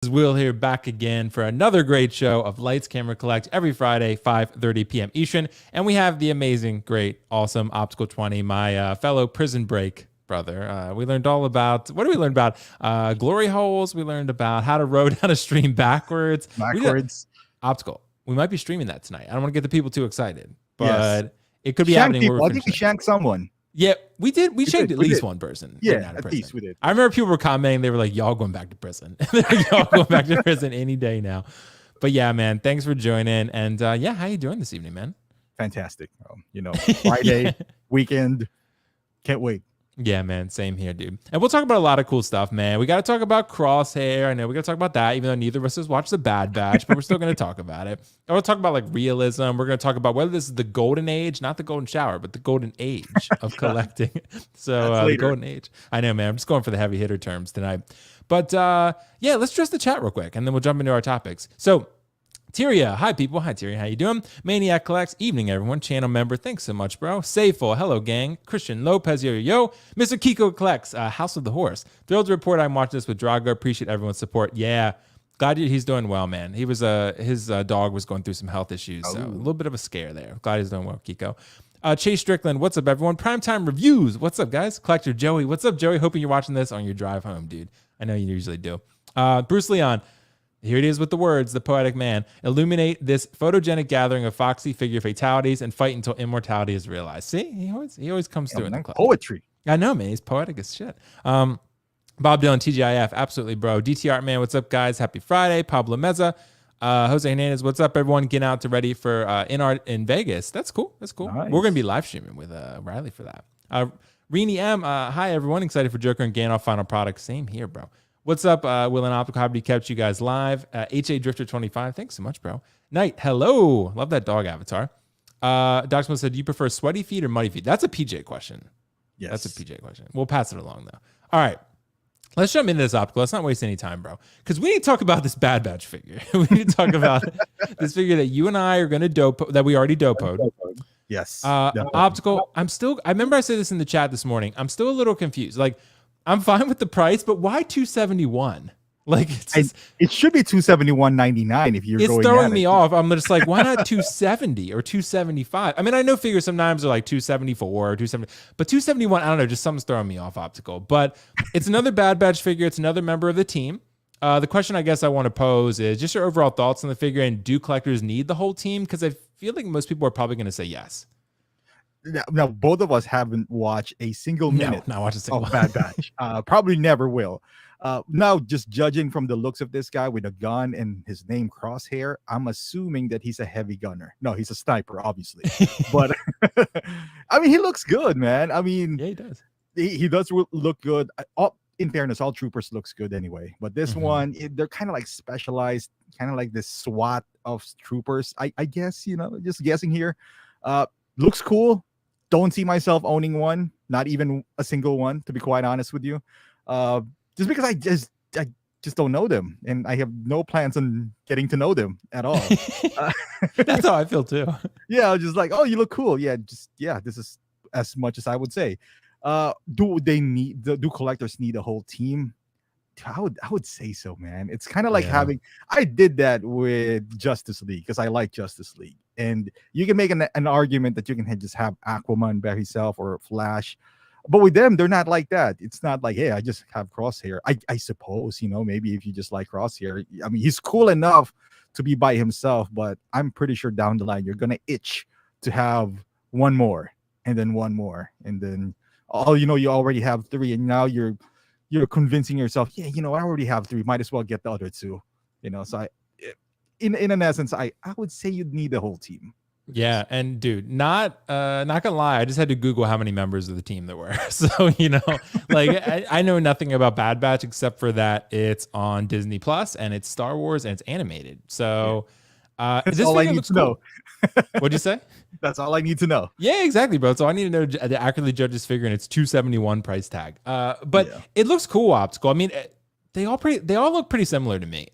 This is Will here, back again for another great show of Lights Camera Collect every Friday, 5:30 p.m. Eastern. And we have the amazing, great, awesome Optical 20, my fellow prison break brother. We learned all about, what did we learn about? Glory holes. We learned about how to row down a stream backwards. Optical. We might be streaming that tonight. I don't want to get the people too excited, but It could be happening. People. I think we shanked someone. Yeah, we did. We shanked at least one person. Yeah, at least we did. I remember people were commenting. They were like, y'all going back to prison. Y'all going back to prison any day now. But yeah, man, thanks for joining. And yeah, how you doing this evening, man? Fantastic. Friday, weekend. Can't wait. Yeah, man, same here, dude. And we'll talk about a lot of cool stuff, man. We got to talk about Crosshair. I know we got to talk about that, even though neither of us has watched The Bad Batch, but we're still going to talk about it. And we'll talk about like realism. We're going to talk about whether this is the golden age, not the golden shower, but the golden age of collecting. So the golden age. I know, man. I'm just going for the heavy hitter terms tonight. But yeah, let's address the chat real quick, and then we'll jump into our topics. So Tyria, hi people. Hi Tyria, how you doing? Maniac Collects, evening everyone. Channel member, thanks so much, bro. Sayful, hello gang. Christian Lopez, yo. Mr. Kiko Collects, House of the Horse. Thrilled to report I'm watching this with Drago. Appreciate everyone's support. Yeah, glad he's doing well, man. He was his dog was going through some health issues, so a little bit of a scare there. Glad he's doing well, Kiko. Chase Strickland, what's up everyone? Primetime Reviews, what's up guys? Collector Joey, what's up Joey? Hoping you're watching this on your drive home, dude. I know you usually do. Bruce Leon. Here it is with the words, the poetic man. Illuminate this photogenic gathering of foxy figure fatalities and fight until immortality is realized. See, he always comes through in the club. Poetry. I know, man. He's poetic as shit. Bob Dylan, TGIF, absolutely, bro. DT Art Man, what's up, guys? Happy Friday. Pablo Meza. Jose Hernandez, what's up, everyone? Getting out to ready for InArt in Vegas. That's cool. Nice. We're going to be live streaming with Riley for that. Rini M, hi, everyone. Excited for Joker and Gandalf final product. Same here, bro. What's up, Will and Optical? Happy to catch you guys live. HA Drifter 25, thanks so much, bro. Knight, hello. Love that dog avatar. Doc Smith said, do you prefer sweaty feet or muddy feet? That's a PJ question. Yes. That's a PJ question. We'll pass it along, though. All right. Let's jump into this, Optical. Let's not waste any time, bro. Because we need to talk about this Bad Batch figure. We need to talk about this figure that you and I are going to dope, that we already dopoed. Yes. Optical, I remember I said this in the chat this morning. I'm still a little confused. Like, I'm fine with the price, but why 271? Like it should be 271.99 if you're going. It's throwing me off. I'm just like, why not 270 or 275? I mean, I know figures sometimes are like 274 or 270, but 271, I don't know, just something's throwing me off, Optical. But it's another Bad Batch figure. It's another member of the team. The question I guess I want to pose is just your overall thoughts on the figure, and do collectors need the whole team? Because I feel like most people are probably going to say yes. Now, both of us haven't watched a single minute of Bad Batch. Probably never will. Now, just judging from the looks of this guy with a gun and his name Crosshair, I'm assuming that he's a heavy gunner. No, he's a sniper, obviously. But I mean, he looks good, man. I mean, yeah, he does. He does look good. In fairness, all troopers looks good anyway. But this one, they're kind of like specialized, kind of like this SWAT of troopers. I guess, just guessing here. Looks cool. Don't see myself owning one, not even a single one, to be quite honest with you. Just because I just don't know them, and I have no plans on getting to know them at all. That's how I feel too. Yeah, I was just like, oh, you look cool. Yeah, this is as much as I would say. Do collectors need a whole team? I would say so, man. It's kind of like I did that with Justice League because I like Justice League. And you can make an argument that you can just have Aquaman by himself or Flash. But with them, they're not like that. It's not like, hey, I just have Crosshair. I suppose, maybe if you just like Crosshair. I mean, he's cool enough to be by himself, but I'm pretty sure down the line, you're going to itch to have one more and then one more. And then, you already have three. And now you're convincing yourself, I already have three. Might as well get the other two. So in an essence, I would say you'd need the whole team. Yeah, and dude, not gonna lie, I just had to Google how many members of the team there were. So like I know nothing about Bad Batch except for that it's on Disney Plus and it's Star Wars and it's animated. So that's all I need to know. What'd you say? That's all I need to know. Yeah, exactly, bro. So I need to know to accurately judge this figure, and it's 271 price tag. But it looks cool, Optical. I mean, they all look pretty similar to me.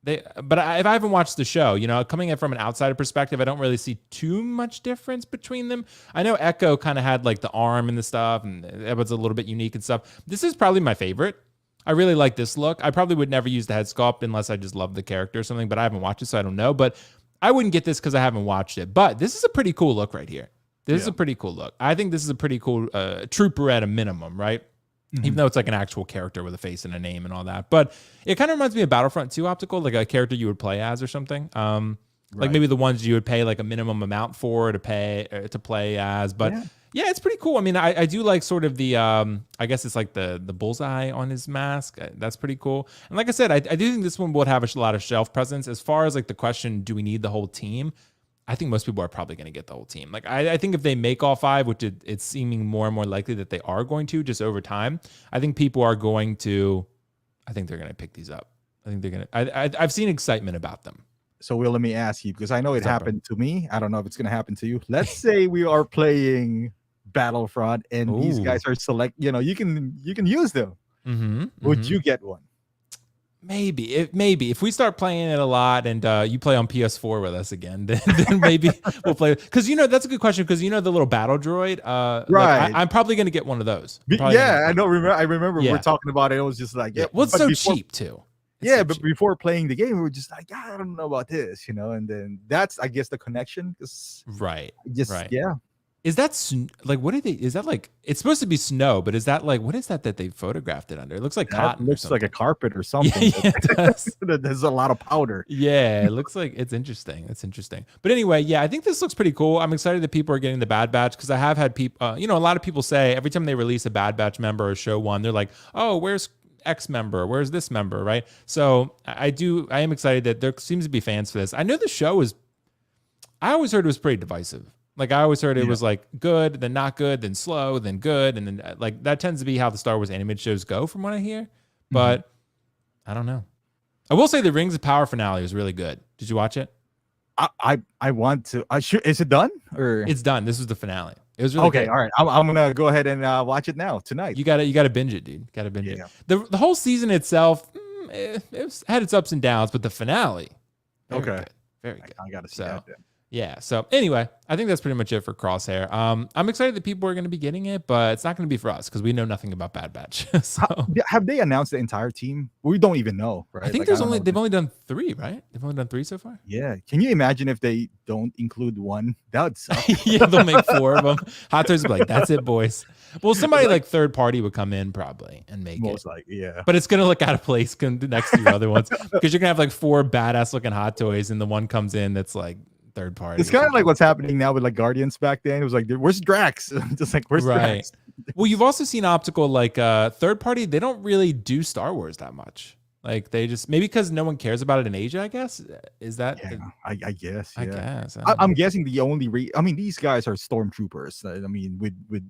If I haven't watched the show, coming in from an outsider perspective, I don't really see too much difference between them. I know Echo kind of had like the arm and the stuff, and that was a little bit unique and stuff. This is probably my favorite. I really like this look. I probably would never use the head sculpt unless I just love the character or something, but I haven't watched it, so I don't know. But I wouldn't get this because I haven't watched it. But this is a pretty cool look right here. This is a pretty cool look. I think this is a pretty cool trooper at a minimum, right? Even though it's like an actual character with a face and a name and all that. But it kind of reminds me of Battlefront 2 Optical, like a character you would play as or something. Like maybe the ones you would pay like a minimum amount for to play as. But yeah, it's pretty cool. I mean, I do like sort of the, I guess it's like the bullseye on his mask. That's pretty cool. And like I said, I do think this one would have a lot of shelf presence. As far as like the question, do we need the whole team? I think most people are probably going to get the whole team. Like I think if they make all 5, which it's seeming more and more likely that they are going to just over time, I think people are going to, I think they're going to pick these up. I think they're going to, I've seen excitement about them. So Will, let me ask you, because I know it happened to me. I don't know if it's going to happen to you. Let's say we are playing Battlefront and these guys are you can use them. Would you get one? Maybe if we start playing it a lot and you play on PS4 with us again, then maybe we'll play. Because that's a good question. Because the little battle droid, right? I'm probably gonna get one of those. I know. I remember we're talking about it. It was just like, well, it's so cheap too. But before playing the game, we were just like, I don't know about this, and then that's, I guess, the connection. Right. Yeah. Is that like, what are they? Is that like, it's supposed to be snow, but is that like, what is that they photographed it under? It looks like cotton. It looks like a carpet or something. Yeah, there's a lot of powder. Yeah, it looks like it's interesting. It's interesting. But anyway, yeah, I think this looks pretty cool. I'm excited that people are getting the Bad Batch because I have had people, a lot of people say every time they release a Bad Batch member or show one, they're like, oh, where's X member? Where's this member? Right. So I am excited that there seems to be fans for this. I know the show I always heard it was pretty divisive. Like I always heard it was like good, then not good, then slow, then good. And then like that tends to be how the Star Wars animated shows go from what I hear. But I don't know. I will say the Rings of Power finale was really good. Did you watch it? I want to. Is it done or it's done? This was the finale. It was really good. All right. I'm gonna go ahead and watch it now tonight. You gotta binge it, dude. Gotta binge it. The whole season itself, it had its ups and downs, but the finale, very good. Very good. I gotta see that then. Yeah. So anyway, I think that's pretty much it for Crosshair. I'm excited that people are going to be getting it, but it's not going to be for us because we know nothing about Bad Batch. So have they announced the entire team? We don't even know, right? I think they've only done 3, right? They've only done 3 so far. Yeah. Can you imagine if they don't include one? That would suck. Yeah, they'll make 4 of them. Hot Toys will be like, that's it, boys. Well, somebody like third party would come in probably and make it. Most likely, yeah. But it's going to look out of place next to your other ones because you're going to have like 4 badass looking Hot Toys and the one comes in that's like third party. It's kind of like what's happening now with like Guardians back then. It was like, where's Drax? Just like, where's Drax? Well, you've also seen Optical like third party. They don't really do Star Wars that much. Like they just maybe because no one cares about it in Asia. I guess is that. Yeah, I guess. Yeah. I guess. I'm guessing the only. These guys are stormtroopers. I mean, with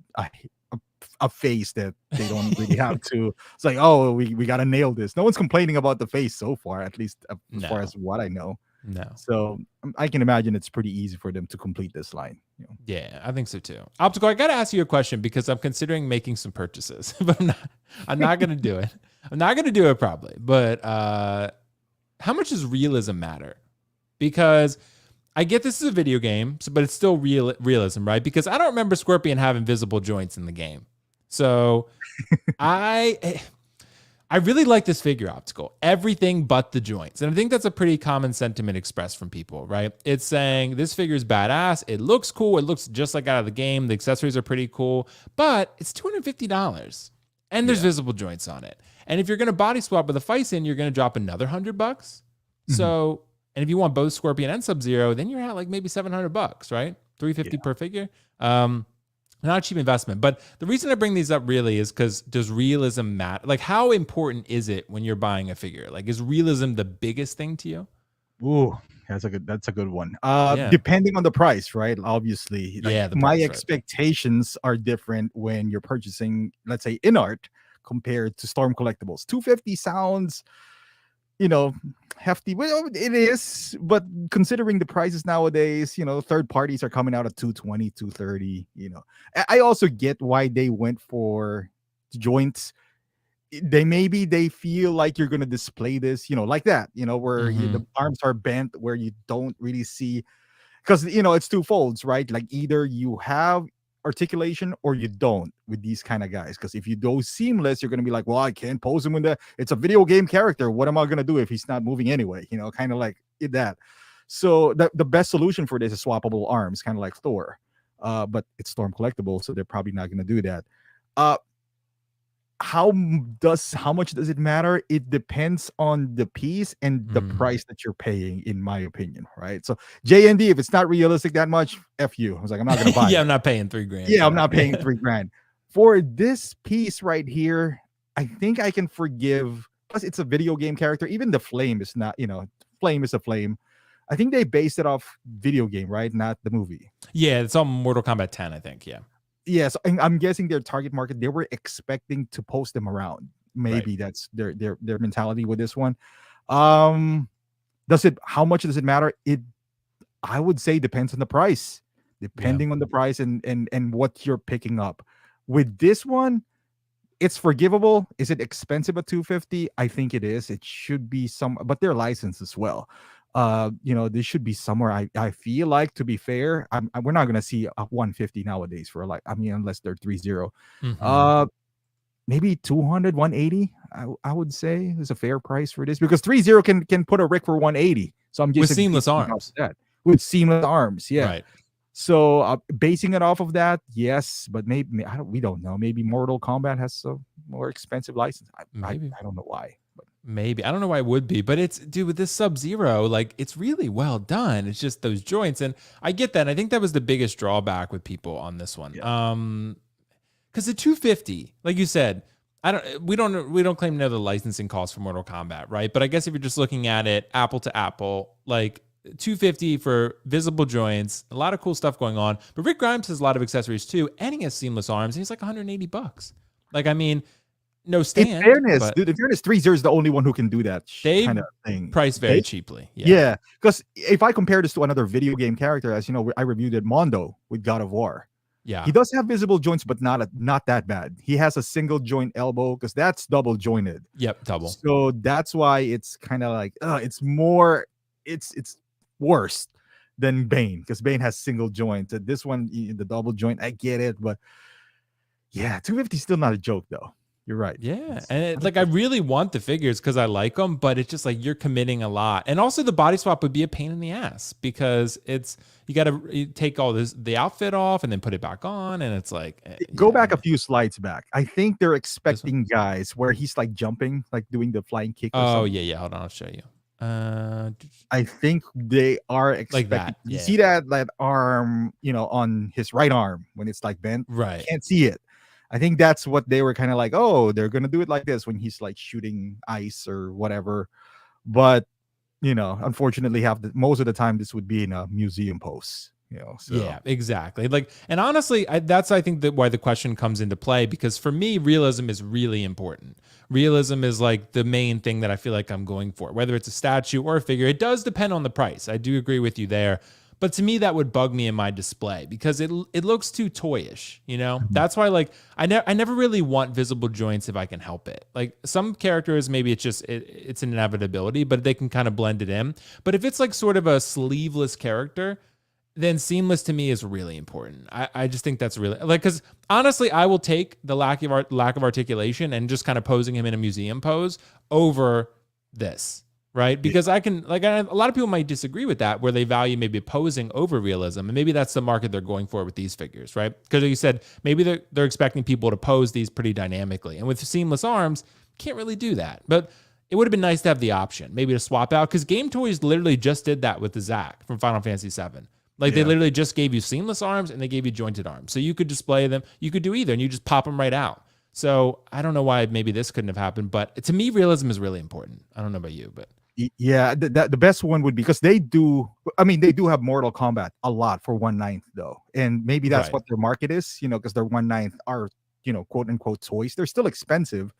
a face that they don't really have to. It's like, oh, we gotta nail this. No one's complaining about the face so far, at least as far as what I know. No. So I can imagine it's pretty easy for them to complete this line. Yeah, I think so too. Optical, I got to ask you a question because I'm considering making some purchases, but I'm not going to do it. I'm not going to do it probably. But how much does realism matter? Because I get this is a video game, but it's still realism, right? Because I don't remember Scorpion having visible joints in the game. So I really like this figure, Optical. Everything but the joints. And I think that's a pretty common sentiment expressed from people, right? It's saying this figure is badass. It looks cool. It looks just like out of the game. The accessories are pretty cool, but it's $250 and there's visible joints on it. And if you're going to body swap with a Fison, you're going to drop another $100. So, and if you want both Scorpion and Sub-Zero, then you're at like maybe $700, right? $350 per figure. Not a cheap investment. But the reason I bring these up really is because does realism matter? Like, how important is it when you're buying a figure? Like, is realism the biggest thing to you? Ooh, that's a good one. Depending on the price, right? Obviously. Like, my expectations are different when you're purchasing, let's say, in art compared to Storm Collectibles. $250 sounds, hefty. Well, it is, but considering the prices nowadays, third parties are coming out at $220, $230. I also get why they went for joints. They feel like you're gonna display this, like that, where the arms are bent, where you don't really see, because it's two folds, right? Like either you have articulation or you don't with these kind of guys. Because if you go seamless, you're gonna be like, well, I can't pose him it's a video game character. What am I gonna do if he's not moving anyway? Kind of like that. So the best solution for this is swappable arms, kind of like Thor. But it's Storm collectible, so they're probably not gonna do that. How much does it matter? It depends on the piece and the price that you're paying, in my opinion, right? So JND, if it's not realistic that much, F you. I was like, I'm not gonna buy yeah, it. I'm not paying $3,000. Yeah, I'm not paying $3,000 for this piece right here. I think I can forgive. Plus, it's a video game character. Even the flame is not, flame is a flame. I think they based it off video game, right? Not the movie. Yeah, it's on Mortal Kombat 10, I think. Yeah. Yes, I'm guessing their target market, they were expecting to post them around. Maybe that's their mentality with this one. How much does it matter? I would say depends on the price. Depending on the price and what you're picking up. With this one, it's forgivable. Is it expensive at $250? I think it is. It should be but they're licensed as well. This should be somewhere. I feel like, to be fair, we're not gonna see a 150 nowadays for unless they're 3.0. Maybe 200, 180. I would say is a fair price for this, because 3.0 can put a Rick for 180. So I'm just with seamless arms. With seamless arms, yeah. Right. So basing it off of that, yes, but maybe we don't know. Maybe Mortal Kombat has a more expensive license. I don't know why. Maybe. I don't know why it would be, but with this Sub-Zero, like, it's really well done. It's just those joints. And I get that. And I think that was the biggest drawback with people on this one. Yeah. Because the 250, like you said, we don't claim to know the licensing cost for Mortal Kombat, right? But I guess if you're just looking at it apple to apple, like, 250 for visible joints, a lot of cool stuff going on. But Rick Grimes has a lot of accessories too, and he has seamless arms. And he's like $180. Like, I mean, no stand. In fairness, 3.0 is the only one who can do that kind of thing. Price very cheaply. Yeah, because if I compare this to another video game character, as you know, I reviewed it, Mondo with God of War. Yeah, he does have visible joints, but not that bad. He has a single joint elbow, because that's double jointed. Yep, double. So that's why it's kind of like it's more. It's worse than Bane, because Bane has single joint. This one, the double joint, I get it, but yeah, 250 is still not a joke though. You're right. Yeah, and I really want the figures because I like them, but it's just like you're committing a lot. And also the body swap would be a pain in the ass, because you got to take the outfit off and then put it back on, and it's like go back a few slides back. I think they're expecting guys where he's like jumping, like doing the flying kick. Oh yeah. Hold on, I'll show you. I think they are expecting like that. You see that arm, on his right arm when it's like bent. Right. You can't see it. I think that's what they were kind of like, oh, they're gonna do it like this when he's like shooting ice or whatever. But unfortunately, most of the time this would be in a museum pose. So. Yeah, exactly. Like, and honestly, that's I think that why the question comes into play, because for me, realism is really important. Realism is like the main thing that I feel like I'm going for, whether it's a statue or a figure. It does depend on the price. I do agree with you there. But to me, that would bug me in my display, because it looks too toyish, That's why, like, I never really want visible joints if I can help it. Like, some characters, maybe it's just it's an inevitability, but they can kind of blend it in. But if it's like sort of a sleeveless character, then seamless to me is really important. I just think that's really, like, because honestly, I will take the lack of articulation and just kind of posing him in a museum pose over this. Right? Because I can, like, a lot of people might disagree with that, where they value maybe posing over realism. And maybe that's the market they're going for with these figures, right? Because like you said, maybe they're expecting people to pose these pretty dynamically. And with seamless arms, can't really do that. But it would have been nice to have the option, maybe to swap out. Because Game Toys literally just did that with the Zack from Final Fantasy VII. Like, they literally just gave you seamless arms and they gave you jointed arms. So you could display them. You could do either, and you just pop them right out. So I don't know why maybe this couldn't have happened. But to me, realism is really important. I don't know about you, but... Yeah, the best one would be, because they do have Mortal Kombat a lot for 1/9 though, and maybe that's what their market is, because their 1/9 are quote unquote toys. They're still expensive.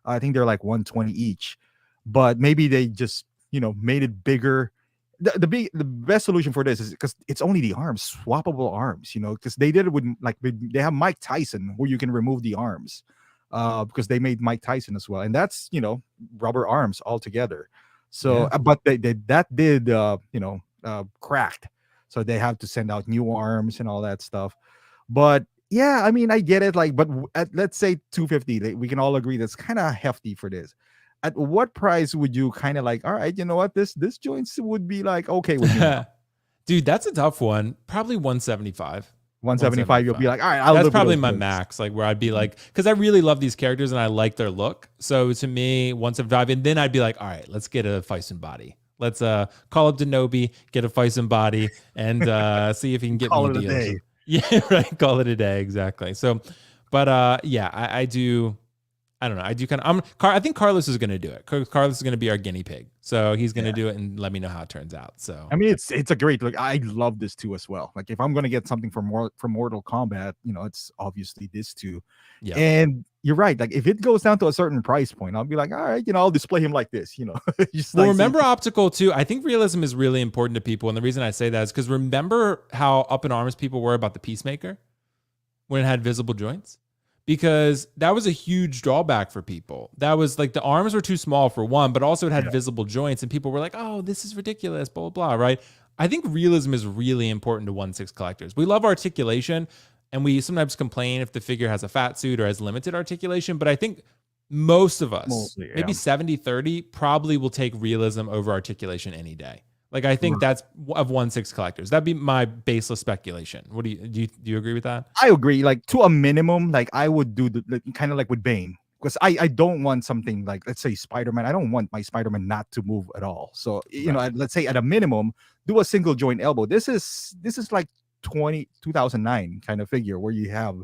I think they're like 120 each, but maybe they just made it bigger. The best solution for this is, because it's only the arms, swappable arms, because they did it with, like, they have Mike Tyson where you can remove the arms, because they made Mike Tyson as well, and that's rubber arms altogether. So, but that did cracked, so they have to send out new arms and all that stuff. But Yeah, I mean, I get it. Like, but at, let's say 250, we can all agree that's kind of hefty for this. At what price would you kind of like? All right, you know what? This joints would be like okay with me now. Dude, that's a tough one. Probably 175. 175, you'll be like, all right, I'll That's live with probably those my joints. max, like where I'd be like, because I really love these characters and I like their look. So to me, 175, and then I'd be like, all right, let's get a Fison body. Let's call up Denobi, get a Fison body, and see if he can get Call me a it a deal. day. Yeah, right. Call it a day, exactly. So, but yeah, I do. I don't know. I do kind of. I think Carlos is going to do it. Carlos is going to be our guinea pig. So he's going to do it and let me know how it turns out. So I mean, it's a great look. I love this too as well. Like if I'm gonna get something from Mortal Kombat, you know, it's obviously this too. yeah. And you're right. Like if it goes down to a certain price point, I'll be like, all right, you know, I'll display him like this. You know, just Well, like remember optical too. I think realism is really important to people, and the reason I say that is because remember how up in arms people were about the Peacemaker when it had visible joints, because that was a huge drawback for people. That was like the arms were too small for one, but also it had visible joints, and people were like, "Oh, this is ridiculous," blah blah blah. Right? I think realism is really important to 1/6 collectors. We love articulation, and we sometimes complain if the figure has a fat suit or has limited articulation, but I think most of us, Mostly, maybe 70-30, probably will take realism over articulation any day. Like I think that's of 1/6 collectors. That'd be my baseless speculation. What do you agree with that? I agree. Like to a minimum, like I would do the kind of like with Bane. Because I don't want something like, let's say Spider-Man. I don't want my Spider-Man not to move at all. So you know, let's say at a minimum, do a single joint elbow. This is like 2009 kind of figure where you have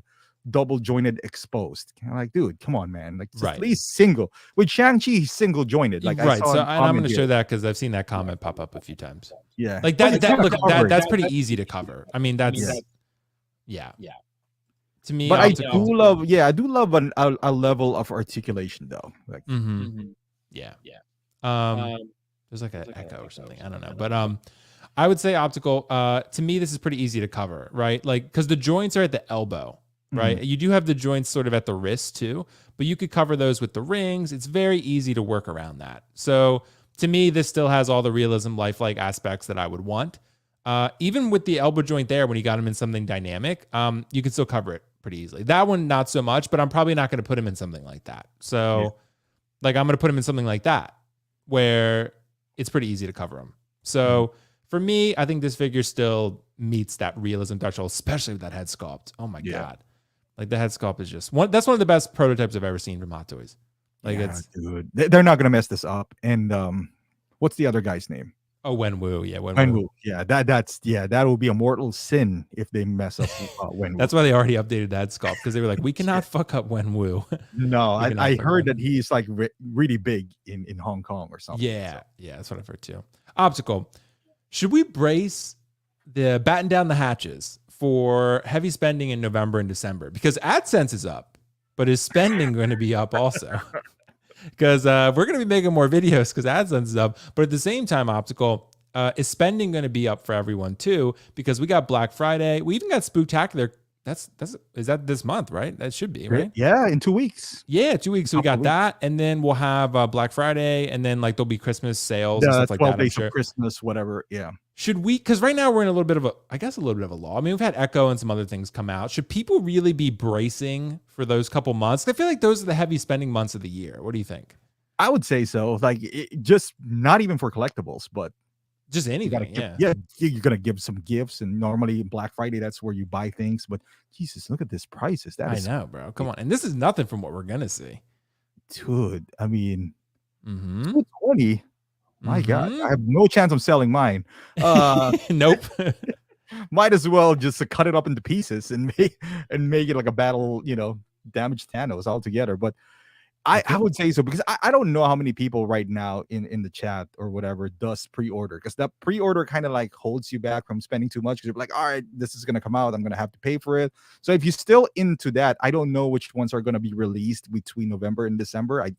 double jointed exposed. Kind of like, dude, come on, man. Like just at least single. With Shang-Chi, he's single jointed. Like I saw so and I'm going to show that because I've seen that comment pop up a few times. Yeah, like that's pretty easy to cover. I mean, that's yeah. To me, but I do love a level of articulation though. Like, yeah. There's like an echo or something. I don't know, but I would say optical. To me, this is pretty easy to cover, right? Like because the joints are at the elbow, right? You do have the joints sort of at the wrist too, but you could cover those with the rings. It's very easy to work around that. So to me, this still has all the realism, lifelike aspects that I would want. Even with the elbow joint there, when you got him in something dynamic, you can still cover it pretty easily. That one, not so much, but I'm probably not going to put him in something like that. So, like, I'm going to put him in something like that, where it's pretty easy to cover him. So, for me, I think this figure still meets that realism threshold, especially with that head sculpt. Oh my God. Like, the head sculpt is just that's one of the best prototypes I've ever seen from Hot Toys. Like, it's dude, they're not going to mess this up. And what's the other guy's name? Oh, Wenwu. Yeah, Wenwu. Yeah, that will be a mortal sin if they mess up Wenwu. That's why they already updated that sculpt, because they were like, we cannot fuck up Wenwu. No, I heard that he's like really big in Hong Kong or something. Yeah, that's what I've heard too. Optical. Should we brace the batten down the hatches for heavy spending in November and December? Because AdSense is up, but is spending going to be up also? Because we're going to be making more videos because AdSense is up. But at the same time, optical, is spending going to be up for everyone too? Because we got Black Friday. We even got Spooktacular. Is that this month, right? That should be, right? Yeah, in 2 weeks. Yeah, 2 weeks. So we got that. And then we'll have Black Friday. And then like there'll be Christmas sales and stuff like 12 that. days of Christmas, whatever. Yeah. Should we, because right now we're in a little bit of a lull. I mean, we've had Echo and some other things come out. Should people really be bracing for those couple months? I feel like those are the heavy spending months of the year. What do you think? I would say so. Like, just not even for collectibles, but just anything. You're gonna give some gifts, and normally Black Friday, that's where you buy things. But Jesus, look at this prices. I know, bro. Come on, and this is nothing from what we're gonna see, dude. I mean, 220. My God, I have no chance of selling mine. Nope. Might as well just cut it up into pieces and make it like a battle, damage Thanos altogether. But I would say so, because I don't know how many people right now in the chat or whatever does pre-order, because that pre-order kind of like holds you back from spending too much, because you're like, all right, this is going to come out, I'm going to have to pay for it. So if you're still into that, I don't know which ones are going to be released between November and December. I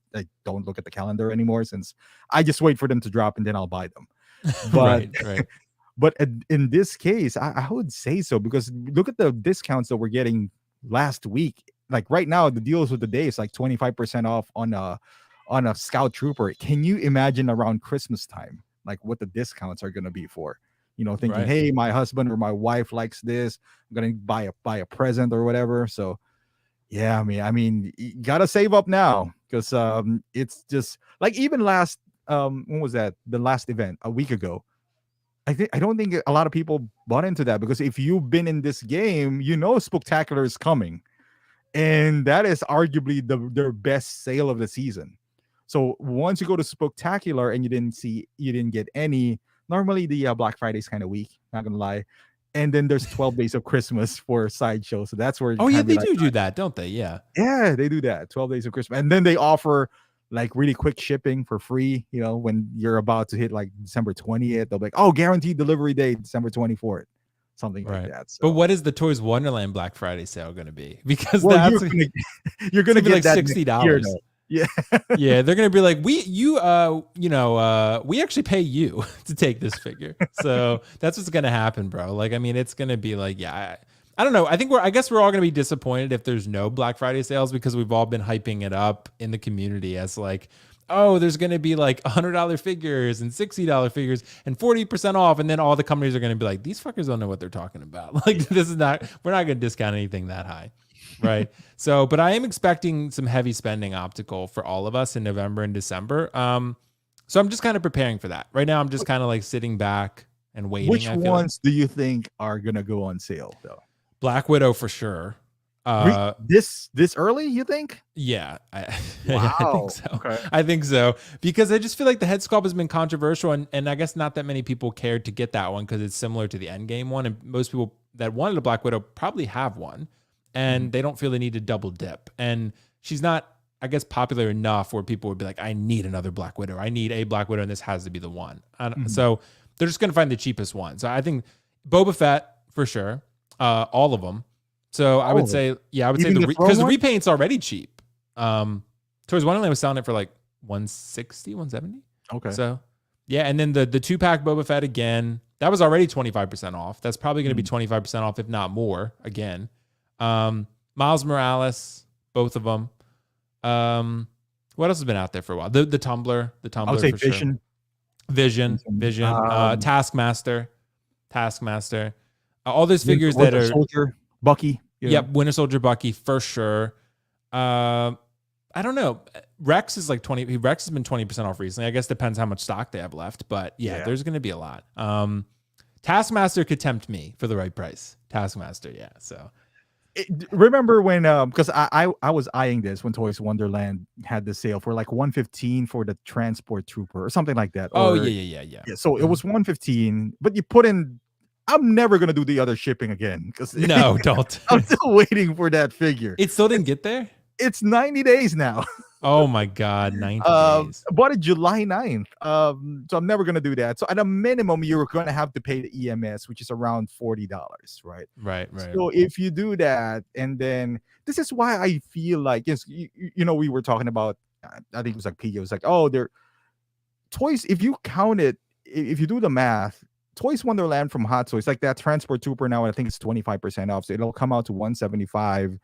don't look at the calendar anymore, since I just wait for them to drop and then I'll buy them. But right. But in this case, I would say so, because look at the discounts that we're getting last week. Like right now, the deals with the day is like 25% off on a Scout Trooper. Can you imagine around Christmas time, like what the discounts are going to be for? thinking, Right. hey, my husband or my wife likes this. I'm gonna buy a present or whatever. So yeah, I mean, you gotta save up now because it's just like even last when was that? The last event a week ago. I don't think a lot of people bought into that because if you've been in this game, Spectacular is coming, and that is arguably their best sale of the season. So once you go to Spectacular and you didn't get any. Normally the Black Friday is kind of weak, not gonna lie, and then there's 12 days of Christmas for Sideshow, so that's where you Oh kind yeah, of be they like, do that, don't they? Yeah. yeah, they do that. 12 days of Christmas. And then they offer like really quick shipping for free, when you're about to hit like December 20th. They'll be like, oh, guaranteed delivery date, December 24th, something like Right. that. But So, what is the Toys Wonderland Black Friday sale going to be? Because well, that's you're gonna be get like that $60. next year, though. Yeah. Yeah, they're gonna be like, we actually pay you to take this figure. So that's what's gonna happen, bro. Like, I mean, it's gonna be like, yeah, I don't know. I guess we're all gonna be disappointed if there's no Black Friday sales because we've all been hyping it up in the community as like, oh, there's gonna be like $100 figures and $60 figures and 40% off, and then all the companies are gonna be like, these fuckers don't know what they're talking about. Like, we're not gonna discount anything that high. Right. So, but I am expecting some heavy spending optical for all of us in November and December. So I'm just kind of preparing for that. Right now, I'm just kind of like sitting back and waiting. Which I feel ones do you think are gonna go on sale though? Black Widow for sure. This early, you think? Yeah, I Wow. think so. Okay. I think so because I just feel like the head sculpt has been controversial, and I guess not that many people cared to get that one because it's similar to the Endgame one, and most people that wanted a Black Widow probably have one, and they don't feel the need to double dip. And she's not, I guess, popular enough where people would be like, I need another Black Widow. I need a Black Widow, and this has to be the one. So they're just going to find the cheapest one. So I think Boba Fett for sure, all of them. So I would say, yeah, I would say because the repaint's already cheap. Toys Wonderland was selling it for like 160, 170. Okay. So yeah, and then the 2-pack Boba Fett again, that was already 25% off. That's probably going to be 25% off, if not more, again. Miles Morales, both of them. What else has been out there for a while? The Tumbler, I would say for sure. Vision, Taskmaster, all those figures that are Soldier, Bucky. Yep, Winter Soldier, Bucky for sure. I don't know. Rex is like 20. Rex has been 20% off recently. I guess depends how much stock they have left, but yeah. There's going to be a lot. Taskmaster could tempt me for the right price. Taskmaster, yeah. So remember when because I was eyeing this when Toys Wonderland had the sale for like 115 for the transport trooper or something like that. Oh yeah. So it was 115, but you put in. I'm never gonna do the other shipping again because no, don't. I'm still waiting for that figure. It still didn't get there. It's 90 days now. Oh my god, 90 days. I bought it July 9th. So I'm never gonna do that. So at a minimum, you're gonna have to pay the EMS, which is around $40, right? Right. So if you do that, and then this is why I feel like yes, we were talking about. I think it was like PJ was like, oh, they're toys. If you count it, if you do the math, Toys Wonderland from Hot Toys, like that transport trooper now, I think it's 25% off. So it'll come out to 175.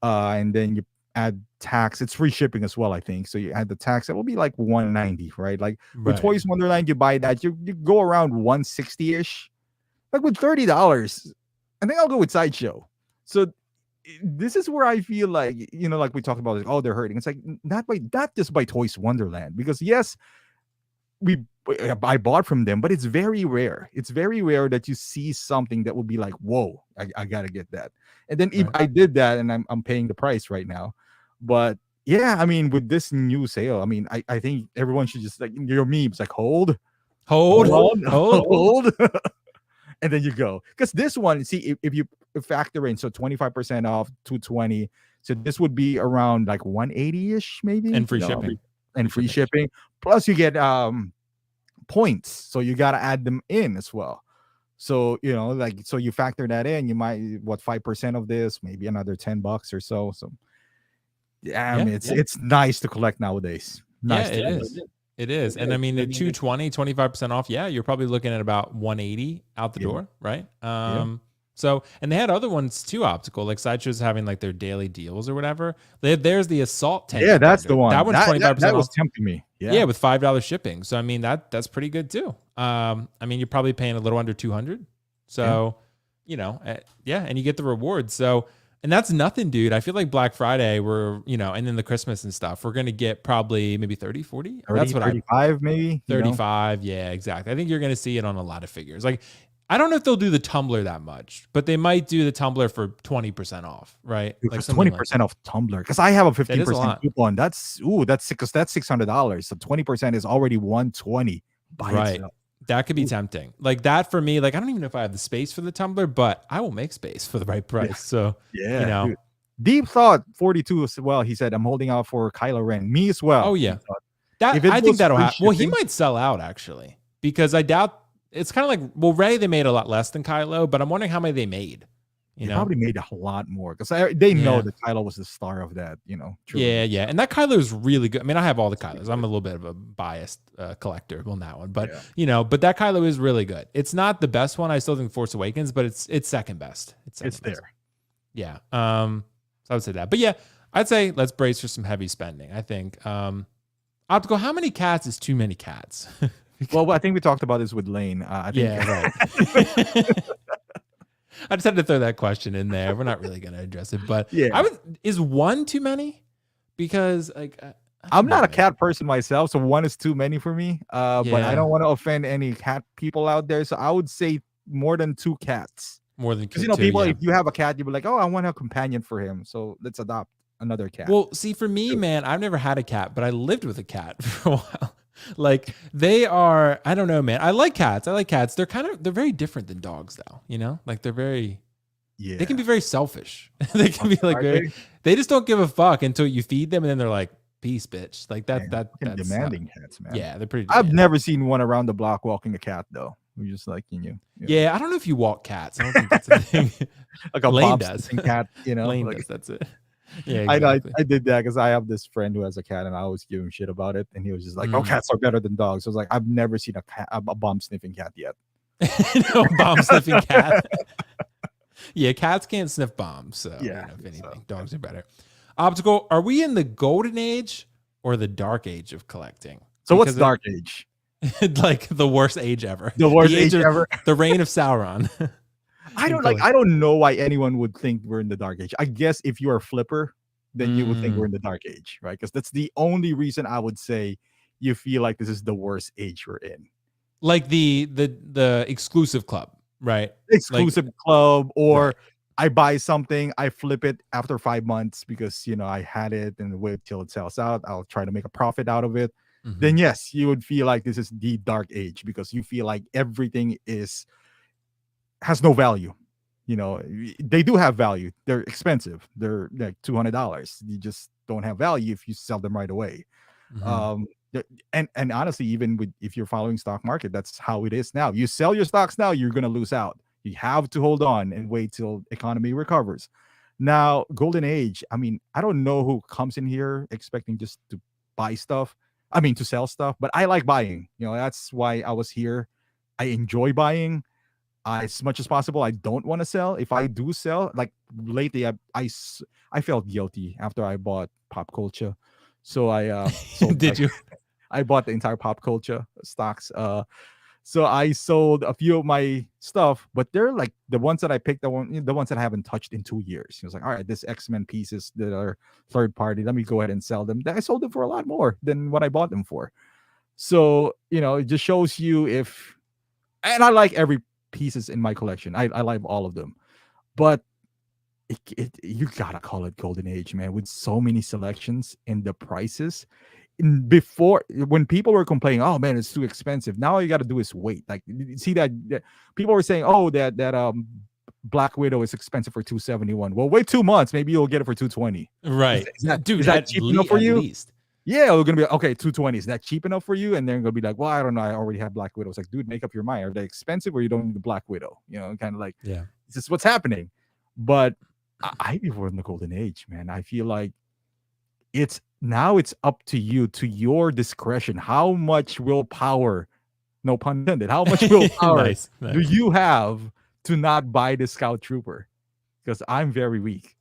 And then you add tax, it's free shipping as well, I think. So you add the tax, it will be like 190, right? Like with Toys Wonderland, you buy that, you go around 160-ish. Like with $30, I think I'll go with Sideshow. So this is where I feel like, like we talked about, like, oh, they're hurting. It's like not just by Toys Wonderland, because yes, I bought from them, but it's very rare. It's very rare that you see something that will be like, whoa, I gotta get that. And then if I did that, and I'm paying the price right now. But yeah, I mean, with this new sale, I mean, I think everyone should just, like, your memes, like hold on, and then you go. Because this one, see, if you factor in, so 25% off, 220, so this would be around like 180-ish maybe, and free shipping. And free shipping. Plus you get points, so you got to add them in as well. So so you factor that in, you might 5% of this, maybe another $10 or so. So I mean, it's nice to collect nowadays. Nice. It is. And I mean, the 220, 25% off, you're probably looking at about 180 out the door, right? So, and they had other ones too, optical, like Sideshow's having like their daily deals or whatever. There's the Assault Tank Yeah, that's the Defender. one. That one's 25% That was off. tempting me. Yeah, Yeah. with $5 shipping. So I mean that's pretty good too. I mean you're probably paying a little under 200. So, yeah, and you get the rewards. So, and that's nothing, dude. I feel like Black Friday and then the Christmas and stuff, we're going to get probably maybe 30, 40. 30, That's what 35 maybe. 35. Yeah, exactly. I think you're going to see it on a lot of figures. Like I don't know if they'll do the tumbler that much, but they might do the tumbler for 20% off, right? Dude, Like 20% off Tumblr. Because I have a That is a 15% lot. coupon. That's $600. So 20% is already 120 by Right. itself. That could be tempting. Like that for me, like I don't even know if I have the space for the tumbler, but I will make space for the right price. So, Yeah. Dude. Deep Thought 42 as well. He said, I'm holding out for Kylo Ren. Me as well. Oh, yeah. Deep Thought. That If it I think was that'll free happen. Well, he shipping- might sell out actually, because I doubt it's kind of like, well, Ray, they made a lot less than Kylo, but I'm wondering how many they made. They probably made a lot more because they know Yeah. that Kylo was the star of that, Yeah, yeah. And that Kylo is really good. I mean, I have all the Kylos. I'm a little bit of a biased collector on that one, but but that Kylo is really good. It's not the best one. I still think Force Awakens, but it's second best. It's It's best. there. Yeah. So I would say that. But yeah, I'd say let's brace for some heavy spending. I think. Optical, how many cats is too many cats? Well, I think we talked about this with Lane. I think Yeah, right. I just had to throw that question in there. We're not really going to address it, but Yeah. is one too many? Because like I'm not a cat person myself, so one is too many for me. But I Yeah. don't want to offend any cat people out there, so I would say more than 2 cats. More than Because two, people, yeah. if you have a cat, you'll be like, oh, I want a companion for him, so let's adopt another cat. Well, see, for me, man, I've never had a cat, but I lived with a cat for a while. Like they are, I don't know, man. I like cats. They're very different than dogs, though. Like they're very, they can be very selfish. They can be like they just don't give a fuck until you feed them, and then they're like, peace, bitch. Like that's demanding cats, man. Yeah, they're pretty. I've never seen one around the block walking a cat though. We're just like Yeah, I don't know if you walk cats. I don't think that's a thing. like a Lane Bob does. sniffing cat, Lane like, does. That's it. Yeah, exactly. I did that because I have this friend who has a cat, and I always give him shit about it. And he was just like, "Oh, cats are better than dogs." I was like, "I've never seen a bomb sniffing cat yet." No bomb sniffing cat. Yeah, cats can't sniff bombs. So if anything, dogs are better. Optical, are we in the golden age or the dark age of collecting? So what's dark age? Like the worst age ever. The worst age ever. The reign of Sauron. I don't know why anyone would think we're in the dark age. I guess if you're a flipper, then you would think we're in the dark age, right? Because that's the only reason I would say you feel like this is the worst age we're in. Like the exclusive club, right? Exclusive club, or I buy something, I flip it after 5 months because I had it and wait till it sells out. I'll try to make a profit out of it. Then yes, you would feel like this is the dark age because you feel like everything has no value. They do have value. They're expensive. They're like $200. You just don't have value if you sell them right away. And honestly, even if you're following stock market, that's how it is now. You sell your stocks now, you're gonna lose out. You have to hold on and wait till economy recovers. Now, golden age. I mean, I don't know who comes in here expecting just to buy stuff. I mean, to sell stuff, but I like buying. That's why I was here. I enjoy buying. As much as possible, I don't want to sell. If I do sell, like lately, I felt guilty after I bought Pop Culture, so I sold, Did you? I bought the entire Pop Culture stocks. So I sold a few of my stuff, but they're like the ones that I picked, the ones that I haven't touched in 2 years. It was like, all right, this X-Men pieces that are third party, let me go ahead and sell them. I sold them for a lot more than what I bought them for. So it just shows you and I like every pieces in my collection. I like all of them, but you gotta call it golden age, man, with so many selections and the prices. Before, when people were complaining, oh man, it's too expensive, now all you got to do is wait. Like, see that people were saying, oh, that Black Widow is expensive for $271. Well, wait 2 months, maybe you'll get it for $220. Right. Is that cheap enough for you? Yeah, we're gonna be okay. $220, is that cheap enough for you? And they're gonna be like, well, I don't know, I already have Black Widow. It's like, dude, make up your mind. Are they expensive or you don't need the Black Widow? Kind of like, this is what's happening. But I think we're in the golden age, man. I feel like it's up to you, to your discretion. How much willpower, no pun intended, how much willpower nice. do you have to not buy the Scout Trooper because I'm very weak.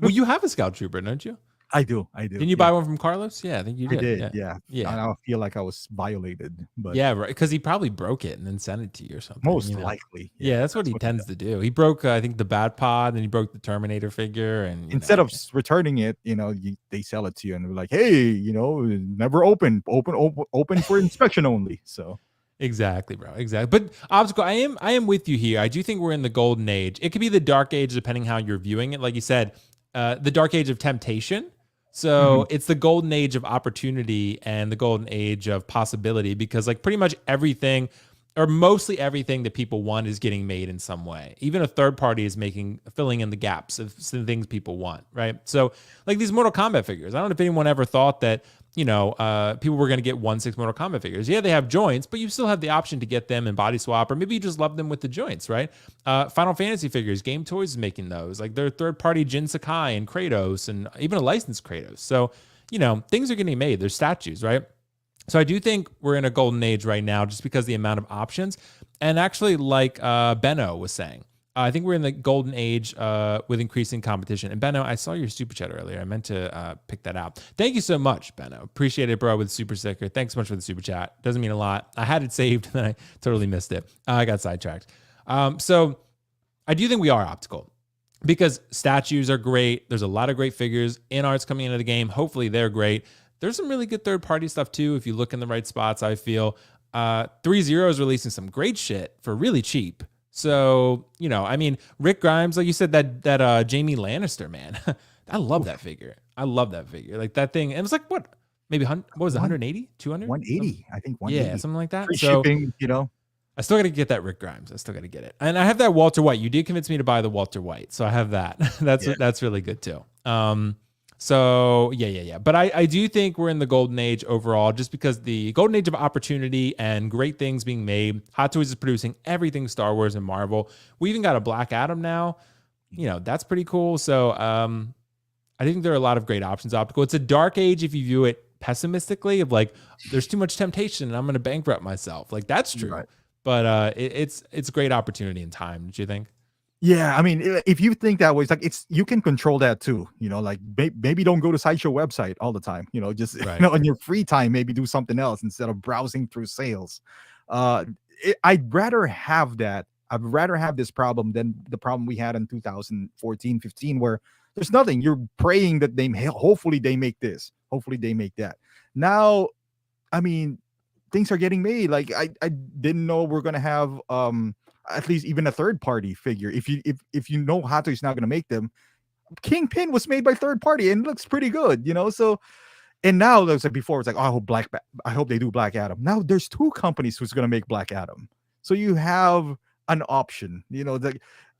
Well, you have a Scout Trooper, don't you? I do. Didn't you Yeah, buy one from Carlos? Yeah, I think you I did. did. Yeah. Yeah. Yeah. And I feel like I was violated, but Yeah, right. Because he probably broke it and then sent it to you or something. most likely, Yeah, yeah, that's what that's he what he tends does. to do. He broke, I think, the Bat Pod, and he broke the Terminator figure, and Instead of returning it, they sell it to you and they're like, hey, never open for inspection only. So exactly, bro. Exactly. But Obstacle, I am with you here. I do think we're in the golden age. It could be the dark age depending how you're viewing it. Like you said, the dark age of temptation. mhm, So it's the golden age of opportunity and the golden age of possibility because like pretty much everything or mostly everything that people want is getting made in some way. Even a third party is filling in the gaps of some things people want, right? So like these Mortal Kombat figures, I don't know if anyone ever thought that people were going to get 1/6 Mortal Kombat figures. Yeah, they have joints, but you still have the option to get them in body swap, or maybe you just love them with the joints, right? Final Fantasy figures, Game Toys is making those. Like they're third party Jin Sakai and Kratos, and even a licensed Kratos. So things are getting made. There's statues, right? So I do think we're in a golden age right now, just because the amount of options, and actually, like Benno was saying. I think we're in the golden age with increasing competition. And Benno, I saw your super chat earlier. I meant to pick that out. Thank you so much, Benno. Appreciate it, bro, with super sticker. Thanks so much for the super chat. Doesn't mean a lot. I had it saved, and then I totally missed it. I got sidetracked. So I do think we are optical because statues are great. There's a lot of great figures in arts coming into the game. Hopefully they're great. There's some really good third-party stuff too if you look in the right spots, I feel. 3-0 is releasing some great shit for really cheap. So, I mean, Rick Grimes, like you said, that Jamie Lannister, man. I love that figure. I love that figure. Like that thing. It was like, what? Maybe, what was it, 180? 200? 180. I think Yeah, 180. something like that. Free So shipping. I still got to get that Rick Grimes. I still got to get it. And I have that Walter White. You did convince me to buy the Walter White. So I have that. That's really good too. So yeah. But I do think we're in the golden age overall, just because the golden age of opportunity and great things being made. Hot Toys is producing everything Star Wars and Marvel. We even got a Black Adam now. That's pretty cool. So I think there are a lot of great options optical. It's a dark age if you view it pessimistically, of like there's too much temptation and I'm going to bankrupt myself. Like that's true. Right. But it's a great opportunity in time. Don't you think? Yeah, I mean, if you think that way, it's like you can control that too. Like maybe don't go to Sideshow website all the time. Just Right. on your free time, maybe do something else instead of browsing through sales. I'd rather have that. I'd rather have this problem than the problem we had in 2014, 15, where there's nothing. You're praying that hopefully they make this, hopefully they make that. Now, I mean, things are getting made. Like I didn't know we're gonna have at least even a third party figure. If you know Hot Toys not gonna make them, Kingpin was made by third party and looks pretty good, So, and now there's like before it's like, oh, I hope they do Black Adam. Now there's two companies who's gonna make Black Adam, so you have an option.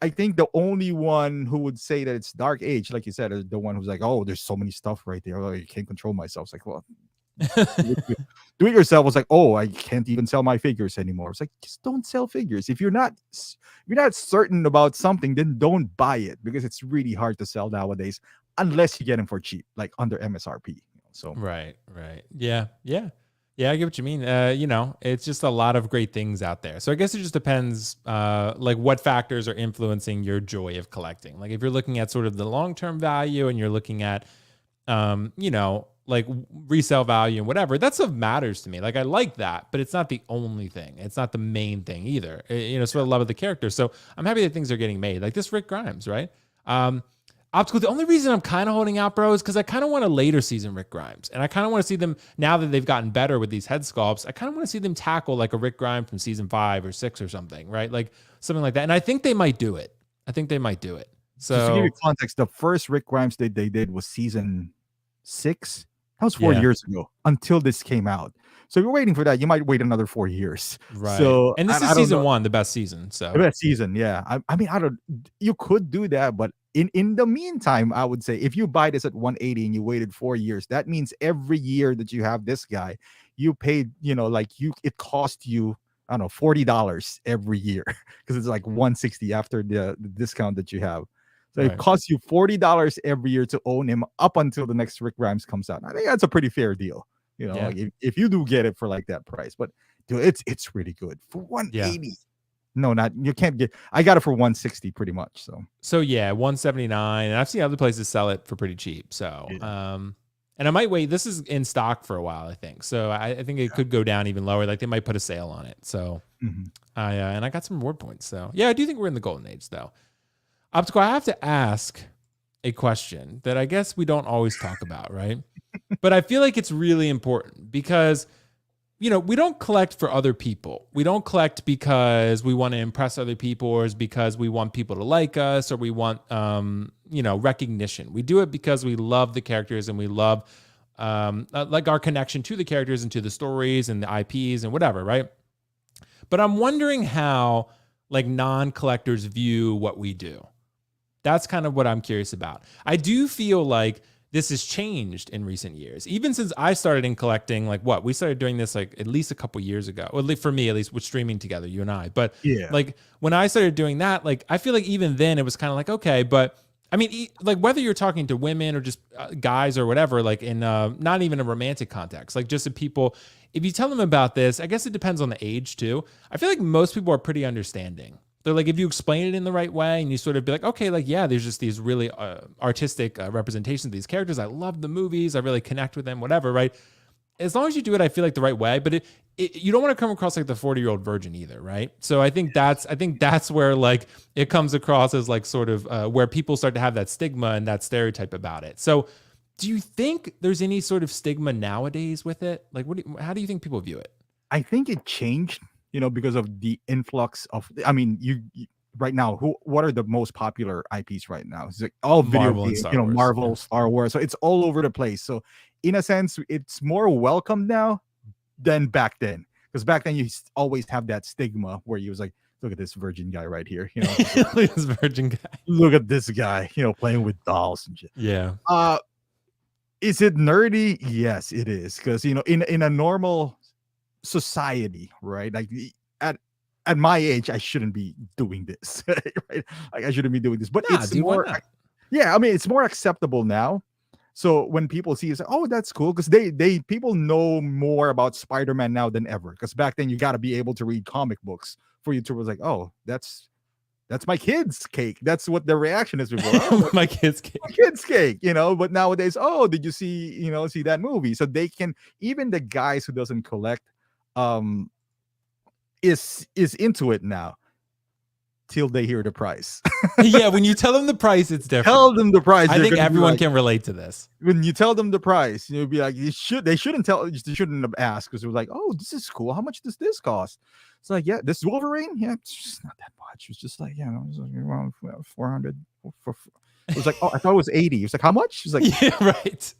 I think the only one who would say that it's dark age, like you said, is the one who's like, oh, there's so many stuff right there. Oh, you can't control myself. It's like, well, do it yourself. Was like, oh, I can't even sell my figures anymore. It's like, just don't sell figures. If you're not certain about something, then don't buy it, because it's really hard to sell nowadays unless you get them for cheap, like under MSRP. So right. Yeah. I get what you mean. It's just a lot of great things out there. So I guess it just depends, like what factors are influencing your joy of collecting. Like if you're looking at sort of the long-term value and you're looking at, like resale value and whatever, that stuff matters to me. Like I like that, but it's not the only thing. It's not the main thing either. Sort of love of the character. So I'm happy that things are getting made. Like this Rick Grimes, right? Optical. The only reason I'm kind of holding out, bro, is because I kind of want a later season Rick Grimes, and I kind of want to see them now that they've gotten better with these head sculpts. I kind of want to see them tackle like a Rick Grimes from season 5 or 6 or something, right? Like something like that. And I think they might do it. So just to give you context, the first Rick Grimes they did was season 6. That was 4 years ago until this came out. So if you're waiting for that, you might wait another 4 years. Right. So, and this is season 1, the best season. So the best season, yeah. I mean, you could do that, but in the meantime, I would say if you buy this at 180 and you waited 4 years, that means every year that you have this guy, you paid, it cost you, I don't know, $40 every year, because it's like 160 after the discount that you have. So it costs you $40 every year to own him up until the next Rick Grimes comes out. I think that's a pretty fair deal. Like if you do get it for like that price. But dude, it's really good for 180. No, not you can't get. I got it for 160 pretty much. So yeah, 179, and I've seen other places sell it for pretty cheap. So Yeah. and I might wait. This is in stock for a while, I think. So I think it could go down even lower. Like they might put a sale on it. So Mhm. and I got some reward points. So yeah, I do think we're in the golden age though. Optical, I have to ask a question that I guess we don't always talk about, right? But I feel like it's really important because we don't collect for other people. We don't collect because we want to impress other people or is because we want people to like us or we want, recognition. We do it because we love the characters and we love like our connection to the characters and to the stories and the IPs and whatever, right? But I'm wondering how like non-collectors view what we do. That's kind of what I'm curious about. I do feel like this has changed in recent years. Even since I started in collecting, we started doing this like at least a couple years ago. Well, for me, at least with streaming together, you and I. But Yeah. like when I started doing that, like I feel like even then it was kind of like, okay, but I mean, like whether you're talking to women or just guys or whatever, like in not even a romantic context, like just the people, if you tell them about this, I guess it depends on the age too. I feel like most people are pretty understanding. They're like, if you explain it in the right way and you sort of be like, okay, like, yeah, there's just these really artistic representations of these characters. I love the movies. I really connect with them, whatever, right? As long as you do it, I feel like the right way, but you don't want to come across like the 40-year-old virgin either, right? So I think that's where like it comes across as like sort of where people start to have that stigma and that stereotype about it. So do you think there's any sort of stigma nowadays with it? Like, how do you think people view it? I think it changed, because of the influx of. I mean, you right now, what are the most popular IPs right now? It's like all video Marvel and games, Star Wars. Marvel, Yeah. Star Wars. So it's all over the place. So in a sense, it's more welcome now than back then. Because back then you always have that stigma where you was like, look at this virgin guy right here. Look at this virgin guy. Look at this guy, playing with dolls and shit. Yeah. Is it nerdy? Yes, it is. Because in a normal society, right? Like at my age, I shouldn't be doing this, right? Like I shouldn't be doing this, but it's more. Yeah, I mean, it's more acceptable now. So when people see it's like, oh, that's cool, because people know more about Spider-Man now than ever. Because back then you got to be able to read comic books for you to was like, oh, that's my kid's cake. That's what the reaction is before. Oh, my kid's cake. My kid's cake, But nowadays, oh, did you see that movie? So they can, even the guys who doesn't collect, is into it now. Till they hear the price. Yeah, when you tell them the price, it's different. Tell them the price. I think everyone can relate to this. When you tell them the price, you'll be like, they shouldn't have asked, because it was like, oh, this is cool. How much does this cost? It's like, yeah, this Wolverine, yeah, it's just not that much. It's just like, it was like around 400. It was like, oh, I thought it was 80. It's like, how much? It's like, yeah, right.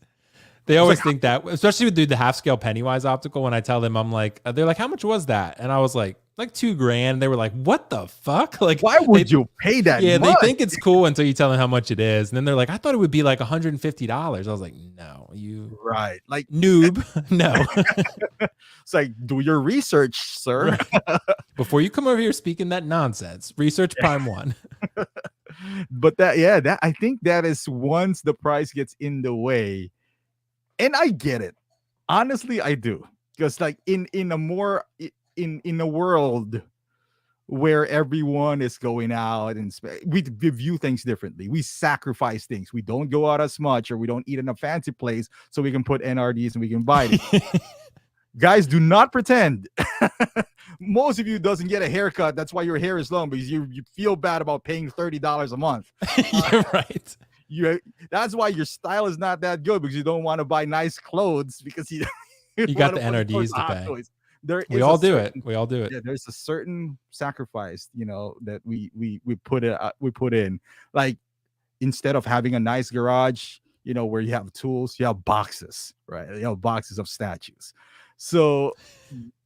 They always think that, especially with the half scale Pennywise optical. When I tell them, I'm like, they're like, how much was that? And I was like $2,000. They were like, what the fuck? Like, why would you pay that? Yeah, much? They think it's cool until you tell them how much it is, and then they're like, I thought it would be like $150. I was like, no, you right, like noob, no. It's like, do your research, sir. Right. Before you come over here speaking that nonsense. Research Prime 1. But that I think that is once the price gets in the way. And I get it. Honestly, I do. Because like in a world where everyone is going out and we view things differently. We sacrifice things. We don't go out as much, or we don't eat in a fancy place so we can put NRDs and we can buy it. Guys, do not pretend. Most of you doesn't get a haircut. That's why your hair is long, because you feel bad about paying $30 a month. You're right. That's why your style is not that good, because you don't want to buy nice clothes, because you got the NRDs to pay. We all do it. Yeah, there's a certain sacrifice, that we put in. Like, instead of having a nice garage, where you have tools, you have boxes, right? You have boxes of statues. So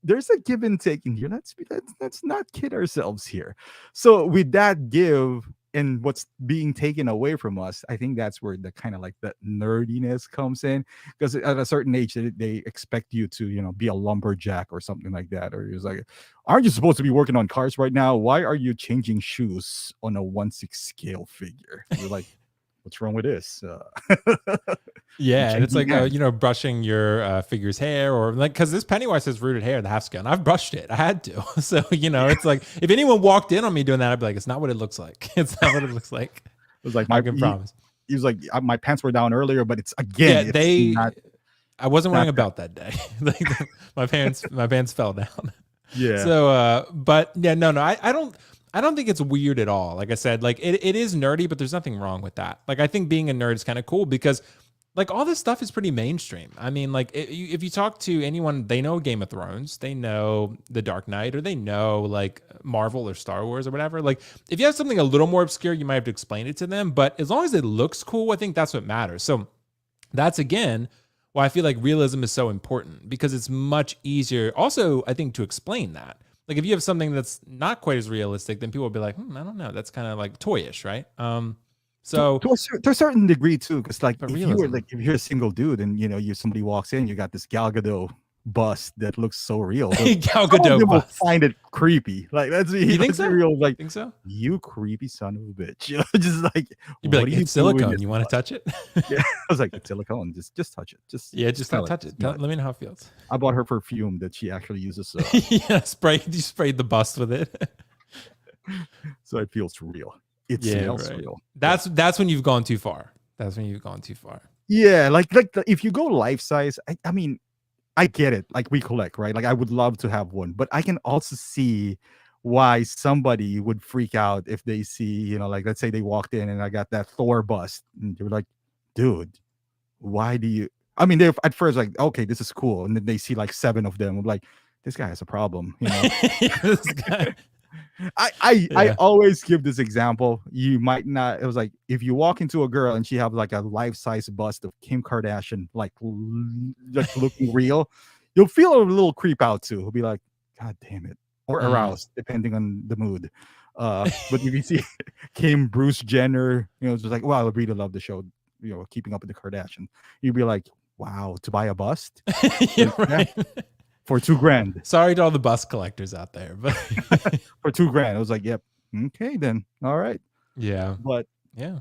there's a give and take in here. Let's not kid ourselves here. So with that give and what's being taken away from us, I think that's where the kind of like the nerdiness comes in, because at a certain age they expect you to be a lumberjack or something like that, or it's like, aren't you supposed to be working on cars right now? Why are you changing shoes on a 1/6 scale figure? You're like, what's wrong with this? I'm Yeah, and it's changing like hands. brushing your figure's hair, or like, because this Pennywise has rooted hair, the half scale, and I've brushed it. I had to. So it's like, if anyone walked in on me doing that, I'd be like, it's not what it looks like. It's not what it looks like. It was like I can promise. he was like, my pants were down earlier, but it's Yeah, it's not I wasn't wearing a that. belt that day. Like, my pants fell down. Yeah. So, but yeah, no, I don't think it's weird at all. Like I said, like it is nerdy, but there's nothing wrong with that. Like, I think being a nerd is kind of cool because like all this stuff is pretty mainstream. I mean, like if you talk to anyone, they know Game of Thrones, they know The Dark Knight, or they know like Marvel or Star Wars or whatever. Like, if you have something a little more obscure, you might have to explain it to them. But as long as it looks cool, I think that's what matters. So that's, again, why I feel like realism is so important, because it's much easier also, I think, to explain that. Like, if you have something that's not quite as realistic, then people will be like, I don't know, that's kind of like toyish, right? So To a certain degree too, because like but if you were realism. like if you're a single dude and somebody walks in, you got this Gal Gadot bust that looks so real. Gal Some of Gadot them will bust. find it creepy. Like You think that's so? real. Like, Think so? you creepy son of a bitch. Just like, You'd be what like, are you it's doing? silicone. You want to touch it? Yeah, I was like, it's silicone. Just touch it. Just Yeah, just smell not touch it. Smell Let me know how it feels. I bought her perfume that she actually uses, Yeah, you sprayed the bust with it. so it feels real. It Yeah, smells right. real. That's when you've gone too far. That's when you've gone too far. Yeah, if you go life size, I mean, I get it. Like, we collect, right? Like, I would love to have one, but I can also see why somebody would freak out if they see, like, let's say they walked in and I got that Thor bust, and they were like, dude, why do you? I mean, they're at first like, okay, this is cool, and then they see like 7 of them. I'm like, this guy has a problem, This guy. I always give this example. You might not. It was like, if you walk into a girl and she have like a life-size bust of Kim Kardashian, like looking real, you'll feel a little creep out too. He'll be like, God damn it, or aroused, depending on the mood. But if you see Kim, Bruce Jenner, it's just like, wow, I really love the show. Keeping Up with the Kardashians. You'd be like, wow, to buy a bust, Yeah, right. For $2,000. Sorry to all the bust collectors out there, but For $2,000, I was like, yep, okay then, all right. yeah, But yeah.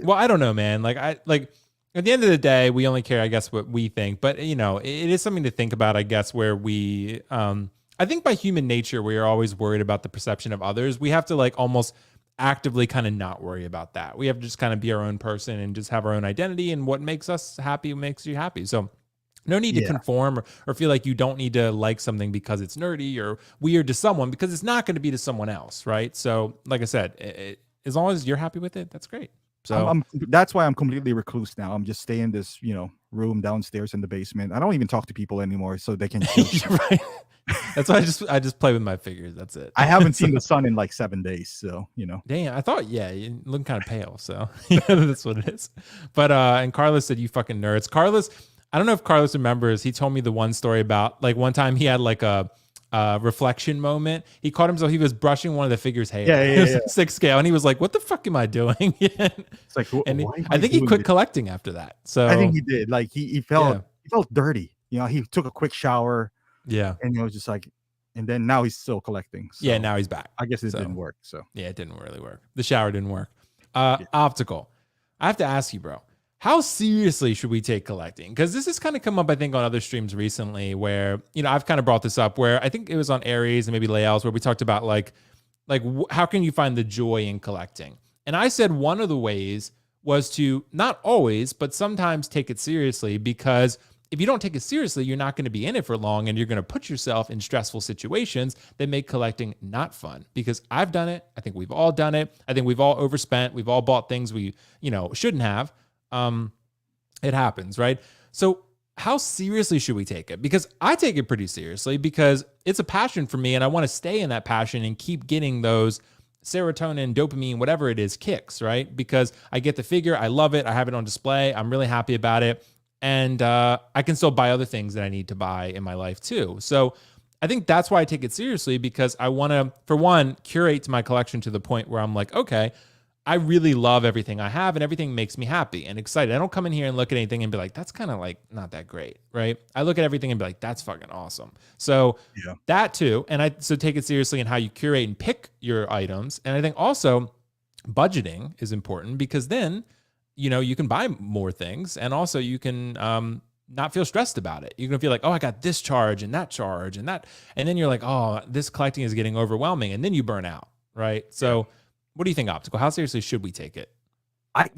Well, I don't know, man. Like, at the end of the day, we only care, I guess, what we think. But it is something to think about, I guess, where we, I think by human nature, we are always worried about the perception of others. We have to like almost actively kind of not worry about that. We have to just kind of be our own person and just have our own identity, and what makes us happy makes you happy. So no need to conform or feel like you don't need to like something because it's nerdy or weird to someone, because it's not going to be to someone else, right? So like I said, as long as you're happy with it, that's great. So that's why I'm completely recluse now. I'm just staying in this, room downstairs in the basement. I don't even talk to people anymore, so they can right. That's why I just play with my figures. That's it. I haven't seen the sun in like 7 days, so Damn, I thought, yeah, you look kind of pale, so that's what it is. But and Carlos said, you fucking nerds. Carlos, I don't know if Carlos remembers, he told me the one story about like one time he had like a reflection moment. He caught himself, he was brushing one of the figure's hair. Yeah. 6 scale, and he was like, what the fuck am I doing? It's like, and why I think he quit collecting after that. So I think he did. Like, he felt dirty. He took a quick shower. Yeah. And it was just like, and then now he's still collecting. So yeah, now he's back. I guess it didn't work. So yeah, it didn't really work. The shower didn't work. Optical. I have to ask you, bro, how seriously should we take collecting? Because this has kind of come up, I think, on other streams recently where, I've kind of brought this up where I think it was on Aries and maybe Layouts where we talked about like how can you find the joy in collecting? And I said one of the ways was to not always, but sometimes take it seriously, because if you don't take it seriously, you're not going to be in it for long, and you're going to put yourself in stressful situations that make collecting not fun. Because I've done it. I think we've all done it. I think we've all overspent. We've all bought things we, shouldn't have. It happens, right? So how seriously should we take it? Because I take it pretty seriously, because it's a passion for me, and I want to stay in that passion and keep getting those serotonin, dopamine, whatever it is, kicks, right? Because I get the figure, I love it, I have it on display, I'm really happy about it. And I can still buy other things that I need to buy in my life too. So I think that's why I take it seriously, because I want to, for one, curate my collection to the point where I'm like, okay, I really love everything I have and everything makes me happy and excited. I don't come in here and look at anything and be like, that's kind of like not that great, right? I look at everything and be like, that's fucking awesome. So that too. And so take it seriously in how you curate and pick your items. And I think also budgeting is important, because then you can buy more things, and also you can not feel stressed about it. You're gonna feel like, oh, I got this charge and that, and then you're like, oh, this collecting is getting overwhelming, and then you burn out, right? So, what do you think, Optical? How seriously should we take it? I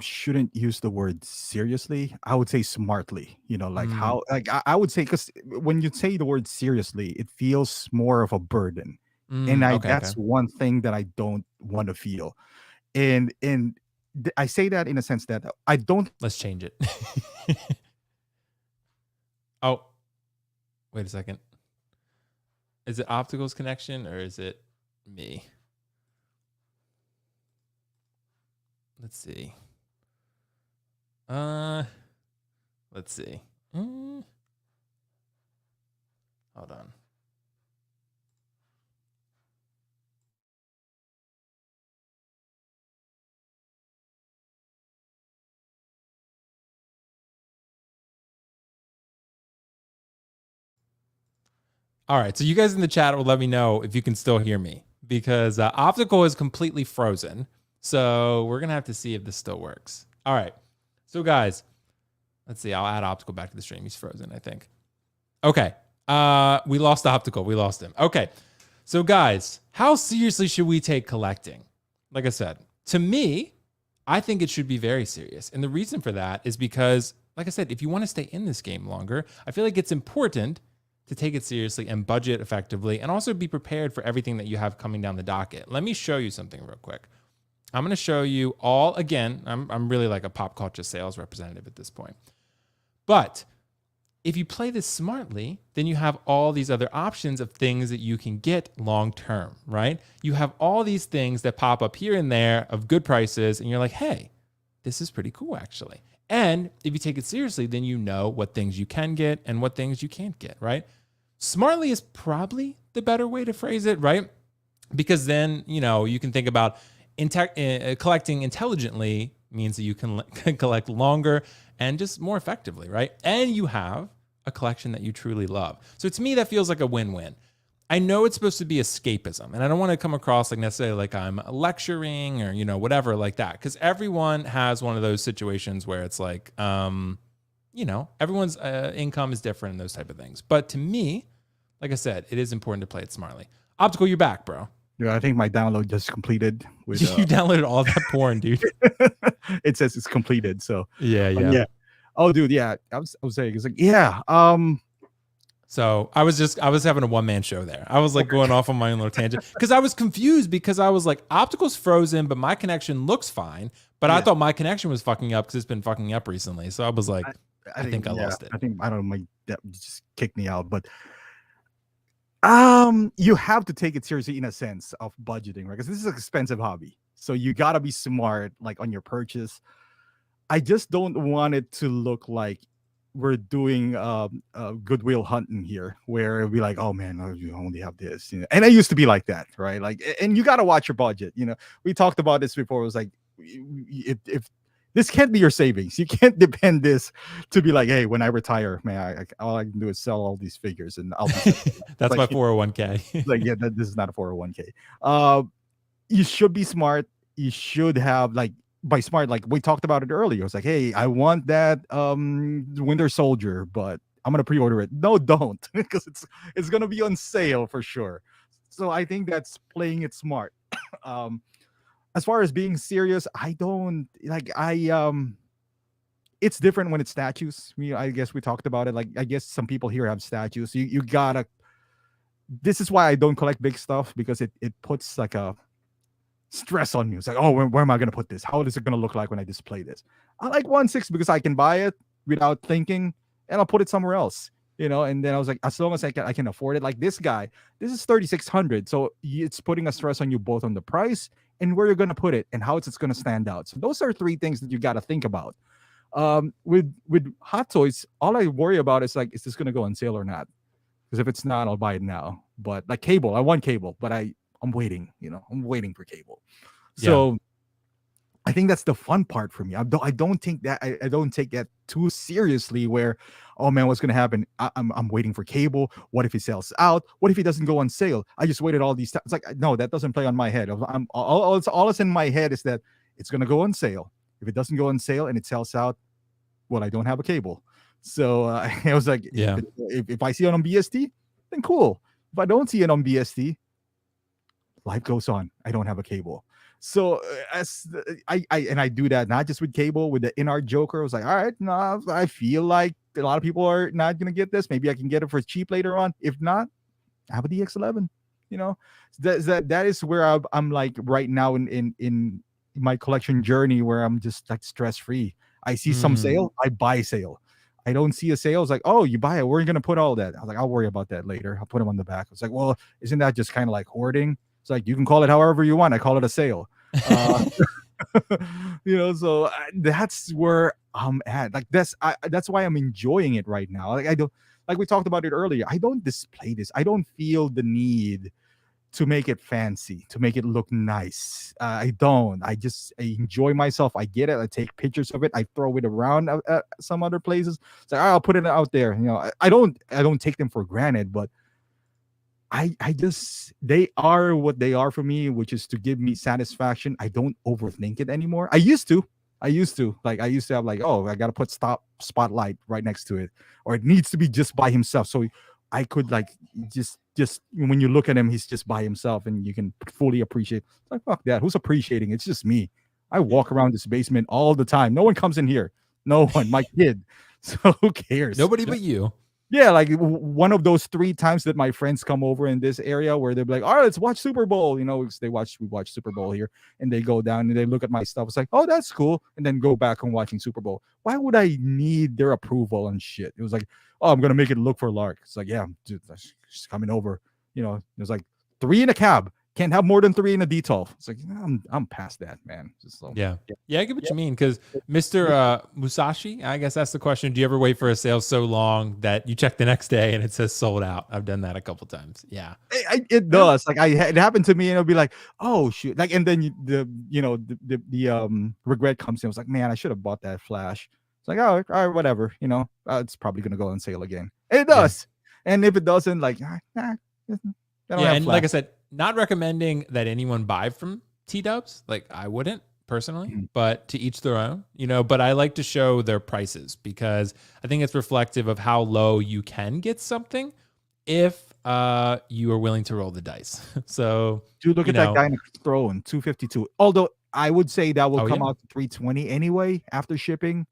shouldn't use the word seriously. I would say smartly. Like Mm, how like I would say, because when you say the word seriously, it feels more of a burden, and okay, okay. that's one thing that I don't want to feel. And I say that in a sense that I don't. Let's change it. Oh, wait a second. Is it Optical's connection or is it me? Let's see. Let's see. Hold on. All right. So you guys in the chat will let me know if you can still hear me, because Optical is completely frozen. So we're going to have to see if this still works. All right. So guys, let's see. I'll add Optical back to the stream. He's frozen, I think. Okay. We lost Optical. We lost him. Okay. So guys, how seriously should we take collecting? Like I said, to me, I think it should be very serious. And the reason for that is because, like I said, if you want to stay in this game longer, I feel like it's important to take it seriously and budget effectively, and also be prepared for everything that you have coming down the docket. Let me show you something real quick. I'm going to show you all again. I'm really like a pop culture sales representative at this point. But if you play this smartly, then you have all these other options of things that you can get long term, right? You have all these things that pop up here and there of good prices, and you're like, hey, this is pretty cool, actually. And if you take it seriously, then you know what things you can get and what things you can't get, right? Smartly is probably the better way to phrase it, right? Because then, you can think about collecting intelligently means that you can collect longer and just more effectively, right? And you have a collection that you truly love. So to me, that feels like a win-win. I know it's supposed to be escapism, and I don't want to come across like necessarily like I'm lecturing or, whatever like that, because everyone has one of those situations where it's like, everyone's income is different and those type of things. But to me, like I said, it is important to play it smartly. Optical, you're back, bro. Yeah, I think my download just completed. With You downloaded all that porn, dude. It says it's completed. So Yeah. Oh, dude, yeah. I was saying, it's like, yeah. So I was having a one-man show there. I was like going off on my own little tangent because I was confused, because I was like, Optical's frozen, but my connection looks fine. But I thought my connection was fucking up because it's been fucking up recently. So I was like, I think I lost it. I think, I don't know, my that just kicked me out. But you have to take it seriously in a sense of budgeting, right? Because this is an expensive hobby. So you gotta be smart, like on your purchase. I just don't want it to look like we're doing goodwill hunting here, where it'll be like, oh man, you only have this, And I used to be like that, right? Like, and you got to watch your budget. We talked about this before. It was like, if this can't be your savings, you can't depend this to be like, hey, when I retire, man, all I can do is sell all these figures and I'll be that's like, my 401k. like, yeah, this is not a 401k. You should be smart. You should have, like, by smart, like we talked about it earlier. It's like, hey, I want that Winter Soldier, but I'm gonna pre-order it. No, don't, because it's gonna be on sale for sure. So I think that's playing it smart. As far as being serious, I don't like it's different when it's statues. I guess we talked about it. Like, I guess some people here have statues. You gotta. This is why I don't collect big stuff, because it puts like a stress on me. It's like, oh, where am I going to put this? How is it going to look like when I display this? I like 1/6 because I can buy it without thinking, and I'll put it somewhere else, And then I was like, as long as I can afford it. Like this guy, this is 3,600, so it's putting a stress on you both on the price and where you're going to put it and how it's going to stand out. So those are three things that you got to think about. With Hot Toys, all I worry about is like, is this going to go on sale or not? Because if it's not, I'll buy it now. But like cable, I want cable, but I'm waiting, I'm waiting for cable. So I think that's the fun part for me. I don't think that I don't take that too seriously, where, oh man, what's going to happen? I'm waiting for cable. What if it sells out? What if it doesn't go on sale? I just waited all these times. It's like, no, that doesn't play on my head. All that's in my head is that it's going to go on sale. If it doesn't go on sale and it sells out, well, I don't have a cable. So I was like, Yeah. if I see it on BST, then cool. If I don't see it on BST, life goes on. I don't have a cable. So I do that not just with cable, with the in-art Joker. I was like, all right, no, I feel like a lot of people are not gonna get this. Maybe I can get it for cheap later on. If not, I have a DX11. You know, that is where I'm like right now in my collection journey, where I'm just like stress free. I see some sale, I buy sale. I don't see a sale. It's like, oh, you buy it. Where are you gonna put all that? I was like, I'll worry about that later. I'll put them on the back. It's like, well, isn't that just kind of like hoarding? It's like, you can call it however you want. I call it a sale. You know, so that's where I'm at. Like that's why I'm enjoying it right now. Like I don't, like we talked about it earlier. I don't display this. I don't feel the need to make it fancy, to make it look nice. I don't. I enjoy myself. I get it. I take pictures of it. I throw it around at some other places. It's like, I'll put it out there. You know, I don't take them for granted, but I just, they are what they are for me, which is to give me satisfaction. I don't overthink it anymore. I used to like, I used to have like, oh, I got to put spotlight right next to it, or it needs to be just by himself. So I could like, just when you look at him, he's just by himself and you can fully appreciate. It's like, fuck that. Who's appreciating? It's just me. I walk around this basement all the time. No one comes in here. No one, my kid. So who cares? Nobody but you. Yeah, like one of those 3 times that my friends come over in this area where they're like, all right, let's watch Super Bowl. You know, we watch Super Bowl here, and they go down and they look at my stuff. It's like, oh, that's cool. And then go back on watching Super Bowl. Why would I need their approval on shit? It was like, oh, I'm going to make it look for Lark. It's like, yeah, dude, she's coming over. You know, there's like 3 in a cab. Can't have more than 3 in a D12. It's like, I'm past that, man. Just so, yeah, I get what you mean. Because Mr. Musashi, I guess that's the question. Do you ever wait for a sale so long that you check the next day and it says sold out? I've done that a couple times. Yeah, it does. Like it happened to me, and it'll be like, oh shoot, like, and then the regret comes in. I was like, man, I should have bought that Flash. It's like, oh, all right, whatever. You know, it's probably gonna go on sale again. And it does. Yeah. And if it doesn't, like, and like I said, not recommending that anyone buy from T-Dubs. Like I wouldn't personally, but to each their own, you know, but I like to show their prices because I think it's reflective of how low you can get something if you are willing to roll the dice. So dude, look at that guy in the throne, 252. Although I would say that will come out to 320 anyway after shipping.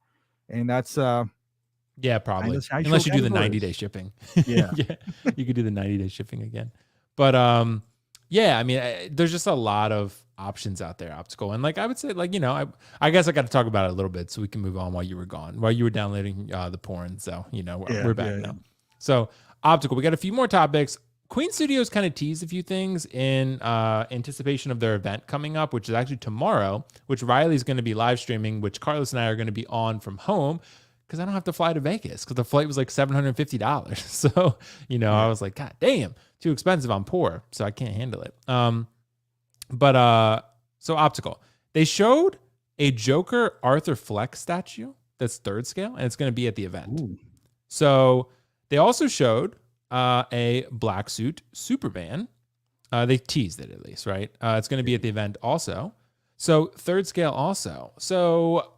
And that's yeah, probably. Unless you do the 90-day shipping. Yeah. Yeah. You could do the 90-day shipping again. But yeah, I mean, there's just a lot of options out there, optical. And like I would say, like, you know, I guess I got to talk about it a little bit so we can move on while you were gone, while you were downloading the porn. So, you know, we're back now. So optical, we got a few more topics. Queen Studios kind of teased a few things in anticipation of their event coming up, which is actually tomorrow, which Riley's going to be live streaming, which Carlos and I are going to be on from home because I don't have to fly to Vegas because the flight was like $750. So, you know, I was like, God damn, too expensive. I'm poor, so I can't handle it. So optical. They showed a Joker Arthur Fleck statue that's 3rd scale, and it's going to be at the event. Ooh. So they also showed a black suit Superman. They teased it at least, right? It's going to be at the event also. So 3rd scale also. So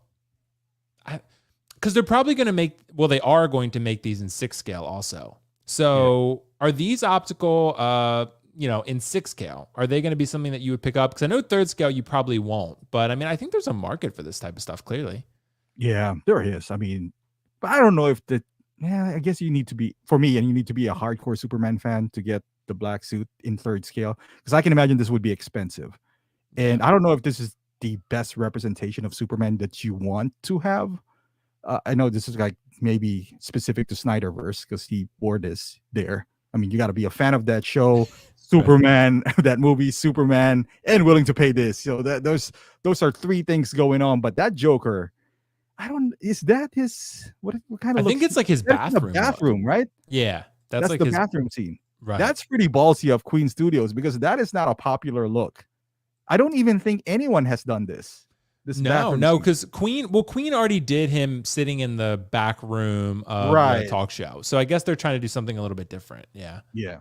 because they're probably going to they are going to make these in 6 scale also. So are these optical, in 6 scale? Are they going to be something that you would pick up? Because I know 3rd scale you probably won't. But I mean, I think there's a market for this type of stuff, clearly. Yeah, there is. I mean, but I don't know if I guess you need to be, for me, and you need to be a hardcore Superman fan to get the black suit in 3rd scale. Because I can imagine this would be expensive. And I don't know if this is the best representation of Superman that you want to have. I know this is like maybe specific to Snyderverse because he wore this there. I mean, you got to be a fan of that show, Superman, that movie, Superman, and willing to pay this. So those are 3 things going on. But that Joker, is that his, what kind of? I think it's like his bathroom. Bathroom, right? Yeah, that's like the his bathroom scene. Right. That's pretty ballsy of Queen Studios because that is not a popular look. I don't even think anyone has done this. No, because Queen already did him sitting in the back room of the talk show. So I guess they're trying to do something a little bit different. Yeah. Yeah.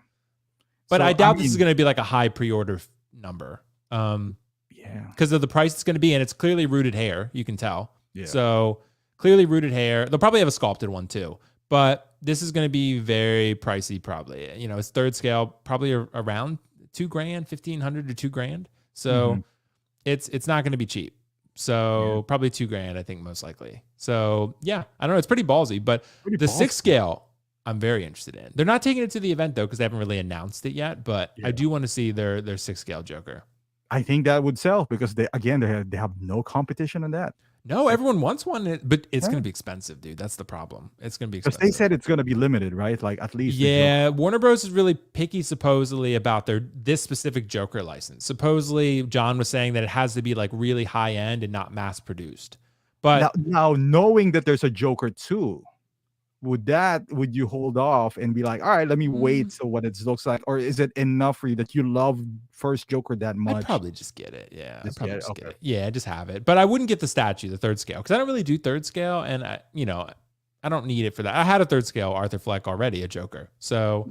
But I doubt this is going to be like a high pre-order number. Yeah. because of the price it's going to be, and it's clearly rooted hair. You can tell. Yeah. So clearly rooted hair. They'll probably have a sculpted one too, but this is going to be very pricey. Probably, it's third scale, probably around $2,000, $1,500 to $2,000. So it's not going to be cheap. So probably $2,000, I think, most likely. So yeah, I don't know. It's pretty ballsy, but the 6 scale, I'm very interested in. They're not taking it to the event though, because they haven't really announced it yet. But I do want to see their 6 scale Joker. I think that would sell because they have no competition on that. No, everyone wants one, but it's going to be expensive, dude. That's the problem. It's going to be expensive. Because they said it's going to be limited, right? Like at least. Yeah, Warner Bros. Is really picky, supposedly, about this specific Joker license. Supposedly, John was saying that it has to be like really high end and not mass produced. But now knowing that there's a Joker 2, would you hold off and be like, all right, let me wait so what it looks like, or is it enough for you that you love first Joker that much? I'd probably just get it. Yeah, I'd probably just get it. Yeah, just have it. But I wouldn't get the statue, the 3rd scale, because I don't really do 3rd scale, and I don't need it for that. I had a 3rd scale Arthur Fleck already, a Joker. So,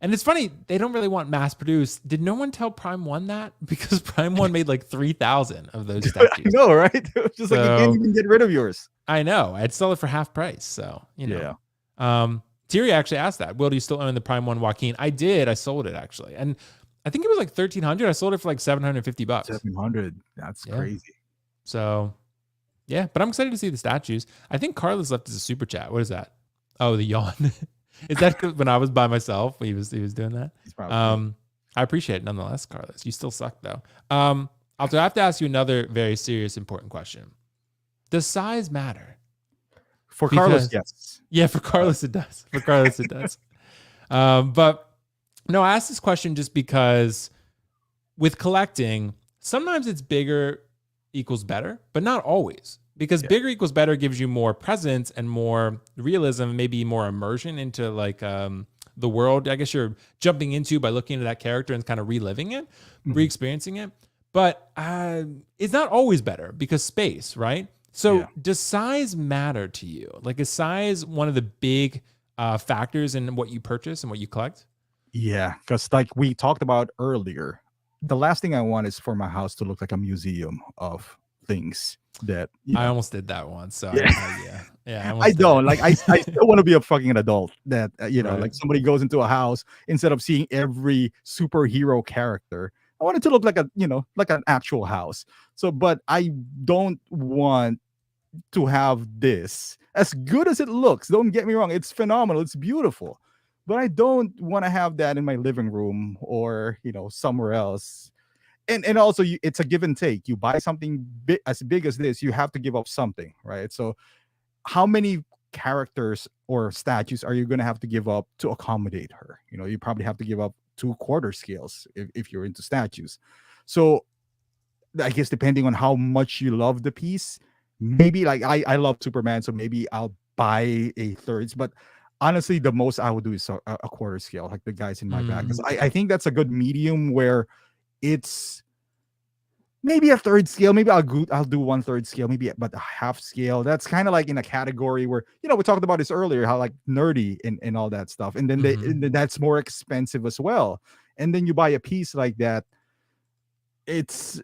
and it's funny, they don't really want mass produced. Did no one tell Prime 1 that? Because Prime 1 made like 3,000 of those statues. I know, right? It was just like you can't even get rid of yours. I know. I'd sell it for half price. So, Thierry actually asked that. Will, do you still own the Prime 1 Joaquin? I did. I sold it actually. And I think it was like 1,300. I sold it for like $750. 700. That's crazy. So, yeah, but I'm excited to see the statues. I think Carlos left us a super chat. What is that? Oh, the yawn. Is that when I was by myself? He was doing that. I appreciate it nonetheless, Carlos. You still suck though. I have to ask you another very serious, important question. Does size matter? For Carlos, yes. Yeah, for Carlos it does. For Carlos it does. But no, I asked this question just because with collecting, sometimes it's bigger equals better, but not always. Because bigger equals better gives you more presence and more realism, maybe more immersion into like the world. I guess you're jumping into by looking at that character and kind of reliving it, re-experiencing it. But it's not always better because space, right? So does size matter to you? Like, is size one of the big factors in what you purchase and what you collect? Yeah, because like we talked about earlier, the last thing I want is for my house to look like a museum of things that I almost did that once. So I don't like. I still want to be a fucking adult that like somebody goes into a house, instead of seeing every superhero character, I want it to look like like an actual house. So, but I don't want to have this, as good as it looks. Don't get me wrong. It's phenomenal. It's beautiful. But I don't want to have that in my living room or, somewhere else. And also it's a give and take. You buy something as big as this, you have to give up something, right? So how many characters or statues are you going to have to give up to accommodate her? You probably have to give up 2 quarter scales if you're into statues. So I guess depending on how much you love the piece, maybe like I love Superman, so maybe I'll buy a thirds. But honestly, the most I would do is a quarter scale, like the guys in my bag, because I think that's a good medium where it's maybe a third scale. Maybe I'll do 1/3 scale, maybe, but a half scale. That's kind of like in a category where we talked about this earlier, how like nerdy and all that stuff, and then and then that's more expensive as well. And then you buy a piece like that, it's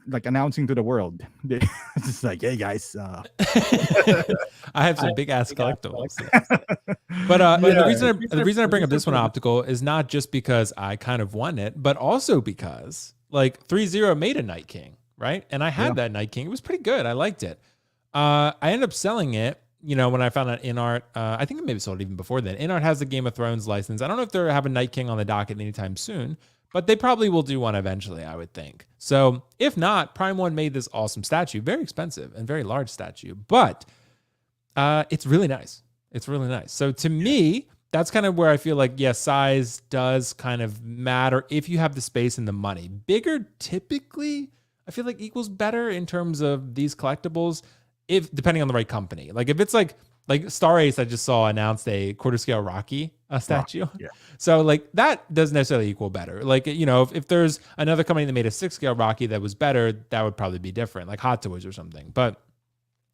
like announcing to the world. It's just like, hey guys, I have some big ass collectibles. But the reason I bring up this one optical is not just because I kind of won it, but also because like 3-0 made a Night King, right? And I had that Night King. It was pretty good. I liked it. I ended up selling it. When I found out InArt, I think it maybe sold it even before then. InArt has the Game of Thrones license. I don't know if they have a Night King on the docket anytime soon, but they probably will do one eventually, I would think. So if not, Prime 1 made this awesome statue, very expensive and very large statue, but it's really nice. It's really nice. So to me, that's kind of where I feel like, size does kind of matter if you have the space and the money. Bigger typically, I feel like equals better in terms of these collectibles, if depending on the right company. Like if it's like Star Ace, I just saw announced a quarter scale Rocky statue. Yeah. So like that doesn't necessarily equal better. Like, if there's another company that made a 6 scale Rocky that was better, that would probably be different, like Hot Toys or something. But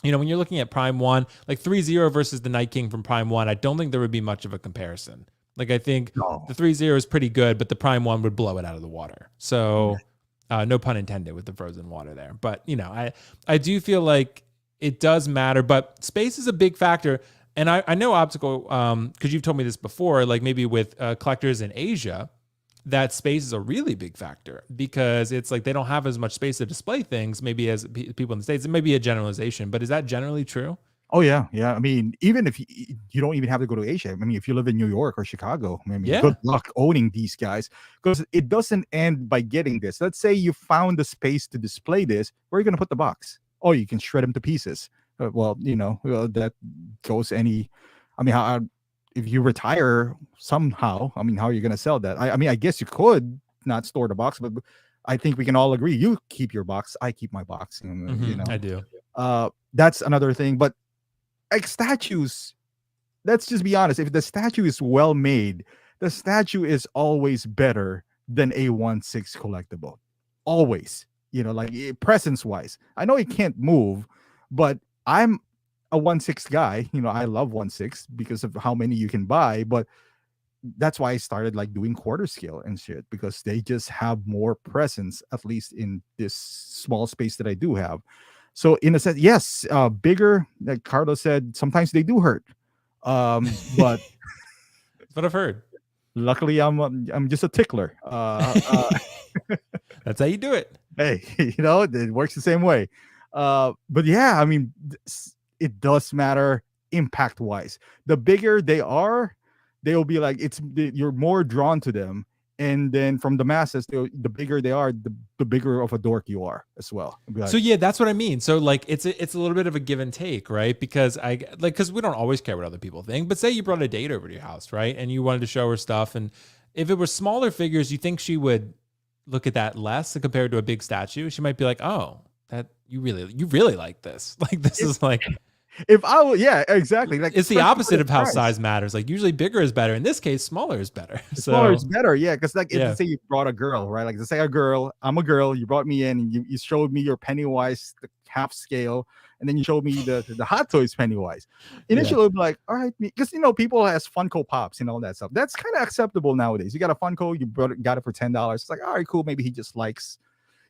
when you're looking at Prime 1, like 3-0 versus the Night King from Prime 1, I don't think there would be much of a comparison. Like I think the 3-0 is pretty good, but the Prime 1 would blow it out of the water. So No pun intended with the frozen water there. But, I do feel like it does matter, but space is a big factor. And I know optical, because you've told me this before, like maybe with collectors in Asia, that space is a really big factor because it's like they don't have as much space to display things, maybe as people in the States. It may be a generalization, but is that generally true? Oh yeah, yeah. I mean, even if you don't even have to go to Asia. I mean, if you live in New York or Chicago, I mean, Yeah. good luck owning these guys because it doesn't end by getting this. Let's say you found the space to display this. Where are you going to put the box? Oh, you can shred them to pieces. That goes any. I mean, if you retire somehow, I mean, how are you going to sell that? I mean, I guess you could not store the box, but I think we can all agree. You keep your box. I keep my box. I do. That's another thing, but like statues, let's just be honest. If the statue is well made, the statue is always better than a 1/6 collectible. Always, like presence wise. I know it can't move, but I'm a 1/6 guy. I love 1/6 because of how many you can buy. But that's why I started like doing quarter scale and shit because they just have more presence, at least in this small space that I do have. So in a sense, yes, bigger, like Carlos said, sometimes they do hurt. But That's what I've heard. luckily I'm just a tickler. That's how you do it. Hey, it works the same way. But yeah, I mean, it does matter impact wise. The bigger they are, they'll be like you're more drawn to them. And then from the masses, the bigger they are, the bigger of a dork you are as well. Like, so yeah, that's what I mean. So like it's a little bit of a give and take, right? Because because we don't always care what other people think. But say you brought a date over to your house, right? And you wanted to show her stuff, and if it were smaller figures, you think she would look at that less compared to a big statue? She might be like, oh, that you really like this. Like this is like. If I would, yeah, exactly. Like it's the opposite of how size matters. Like usually bigger is better. In this case, smaller is better. Smaller is better, yeah. Because let's say you brought a girl, right? Like let's say I'm a girl. You brought me in, and you showed me your Pennywise, the half scale, and then you showed me the Hot Toys Pennywise. Initially, I'd be like, all right, because people has Funko Pops and all that stuff. That's kind of acceptable nowadays. You got a Funko, got it for $10. It's like, all right, cool. Maybe he just likes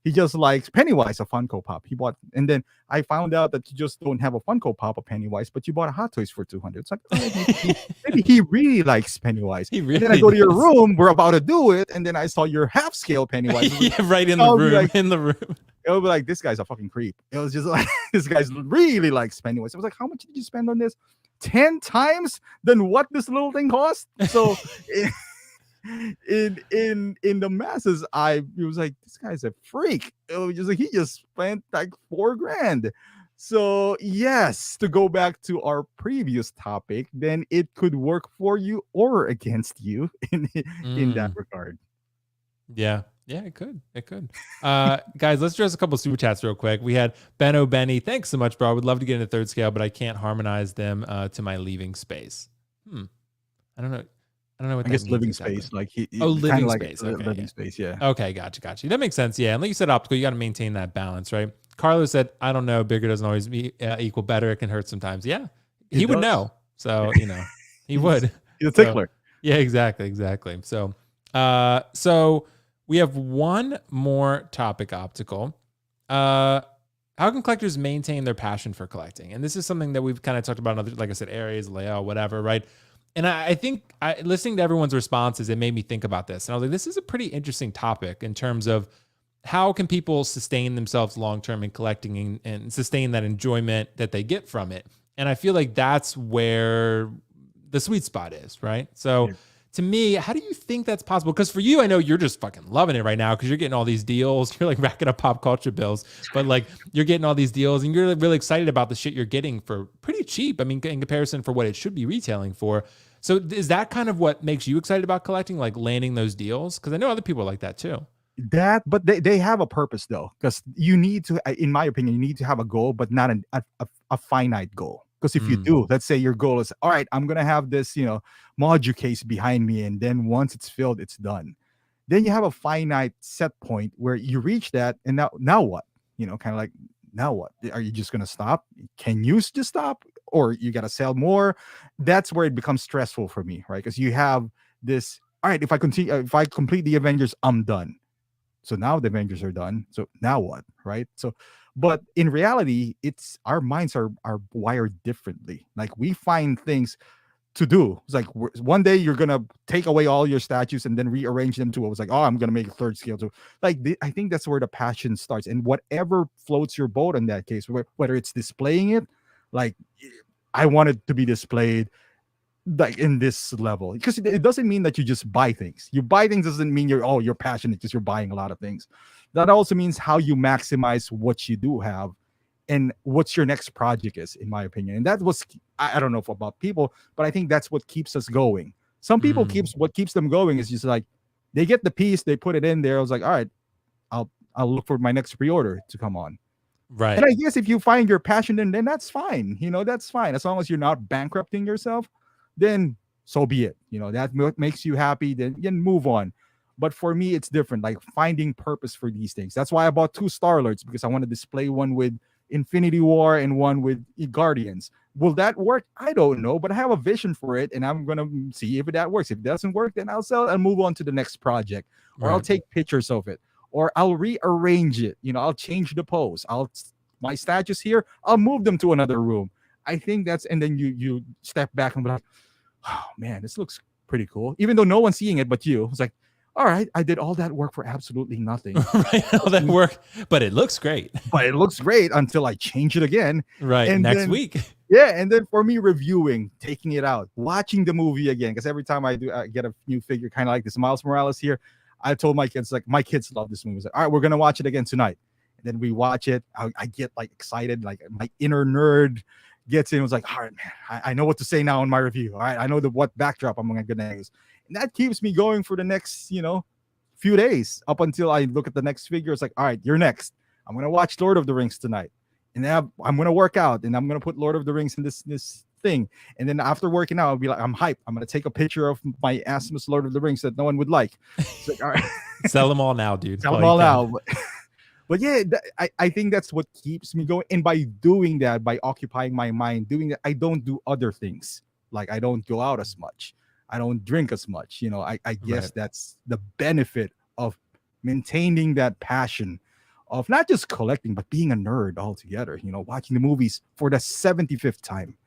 Pennywise, a Funko Pop. He bought, and then I found out that you just don't have a Funko Pop of Pennywise, but you bought a Hot Toys for $200. It's like, oh, maybe he really likes Pennywise. He really and then I go to your room, we're about to do it, and then I saw your half scale Pennywise. Yeah, right in the room. Like, in the room. It would be like, this guy's a fucking creep. It was just like, this guy's really likes Pennywise. I was like, how much did you spend on this? 10 times than what this little thing cost? So. In the masses, it was like, this guy's a freak. It was just like he just spent like $4,000. So yes, to go back to our previous topic, then it could work for you or against you in that regard. Yeah, it could. Guys, let's address a couple super chats real quick. We had Ben Benny. Thanks so much, bro. I would love to get into third scale, but I can't harmonize them to my leaving space. I don't know what I guess living exactly. space, like living like space. Living space, yeah. Okay, gotcha. That makes sense. Yeah, and like you said, optical, you got to maintain that balance, right? Carlos said, "I don't know. Bigger doesn't always equal better. It can hurt sometimes." Yeah, he would know. So he would. He's a tickler. Yeah, exactly. So, so we have one more topic, optical. How can collectors maintain their passion for collecting? And this is something that we've kind of talked about in other, like I said, areas, layout, whatever, right? And I think listening to everyone's responses, it made me think about this. And I was like, this is a pretty interesting topic in terms of how can people sustain themselves long-term in collecting and sustain that enjoyment that they get from it. And I feel like that's where the sweet spot is, right? So to me, how do you think that's possible? Because for you, I know you're just fucking loving it right now because you're getting all these deals. You're like racking up pop culture bills, but like you're getting all these deals and you're really excited about the shit you're getting for pretty cheap. I mean, in comparison for what it should be retailing for. So is that kind of what makes you excited about collecting, like landing those deals? Because I know other people are like that too. But they have a purpose though, because you need to, in my opinion, you need to have a goal, but not a finite goal. Because if you do, let's say your goal is, all right, I'm going to have this, module case behind me. And then once it's filled, it's done. Then you have a finite set point where you reach that. And now what? Kind of like, now what? Are you just going to stop? Can you just stop? Or you got to sell more? That's where it becomes stressful for me, right? Because you have this, all right, if I complete the Avengers, I'm done. So now the Avengers are done. So now what, right? So, but in reality, it's our minds are wired differently. Like we find things to do. It's like one day you're gonna take away all your statues and then rearrange them to. It was like, oh, I'm gonna make a third scale too. Like I think that's where the passion starts, and whatever floats your boat in that case, whether it's displaying it, like I want it to be displayed like in this level, because it doesn't mean that you just buy things. You buy things doesn't mean you're passionate because you're buying a lot of things. That also means how you maximize what you do have and what's your next project is, in my opinion. And that was, I don't know if about people, but I think that's what keeps us going. Some people what keeps them going is just like they get the piece, they put it in there. I was like, all right, I'll look for my next pre-order to come on. Right. And I guess if you find your passion, then that's fine. That's fine. As long as you're not bankrupting yourself, then so be it. That makes you happy, then move on. But for me, it's different. Like finding purpose for these things. That's why I bought 2 Star-Lords, because I want to display one with Infinity War and one with Guardians. Will that work? I don't know, but I have a vision for it, and I'm gonna see if that works. If it doesn't work, then I'll sell it and move on to the next project, or I'll take pictures of it, or I'll rearrange it. I'll change the pose. My statues here, I'll move them to another room. I think that's, and then you step back and be like, oh man, this looks pretty cool. Even though no one's seeing it but you. It's like, all right, I did all that work for absolutely nothing. Right, all that work, but it looks great. But it looks great until I change it again. Right, and next week. Yeah, and then for me, reviewing, taking it out, watching the movie again, because every time I get a new figure, kind of like this Miles Morales here, I told my kids, like, my kids love this movie. It's like, all right, we're gonna watch it again tonight. And then we watch it. I get like excited, like my inner nerd gets in. It was like, all right, man, I know what to say now in my review. All right, I know what backdrop I'm gonna use, and that keeps me going for the next, few days up until I look at the next figure. It's like, all right, you're next. I'm gonna watch Lord of the Rings tonight, and then I'm gonna work out, and I'm gonna put Lord of the Rings in this thing, and then after working out, I'll be like, I'm hyped. I'm gonna take a picture of my Asmus Lord of the Rings that no one would like. It's like, all right, sell them all now, dude. Sell them all now. But yeah, I think that's what keeps me going. And by doing that, by occupying my mind, doing that, I don't do other things. Like I don't go out as much. I don't drink as much. I guess that's the benefit of maintaining that passion of not just collecting, but being a nerd altogether. Watching the movies for the 75th time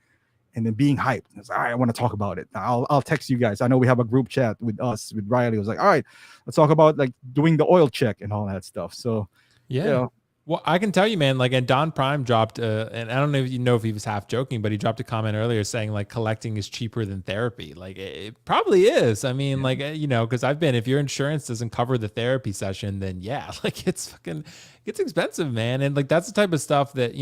and then being hyped. It's like, all right, I want to talk about it. I'll text you guys. I know we have a group chat with Riley. It was like, all right, let's talk about like doing the oil check and all that stuff. So yeah. Well, I can tell you, man, like, and Don Prime dropped, and I don't know if he was half joking, but he dropped a comment earlier saying like collecting is cheaper than therapy. Like it probably is. I mean, like, because if your insurance doesn't cover the therapy session, then yeah, like it's expensive, man. And like, that's the type of stuff that,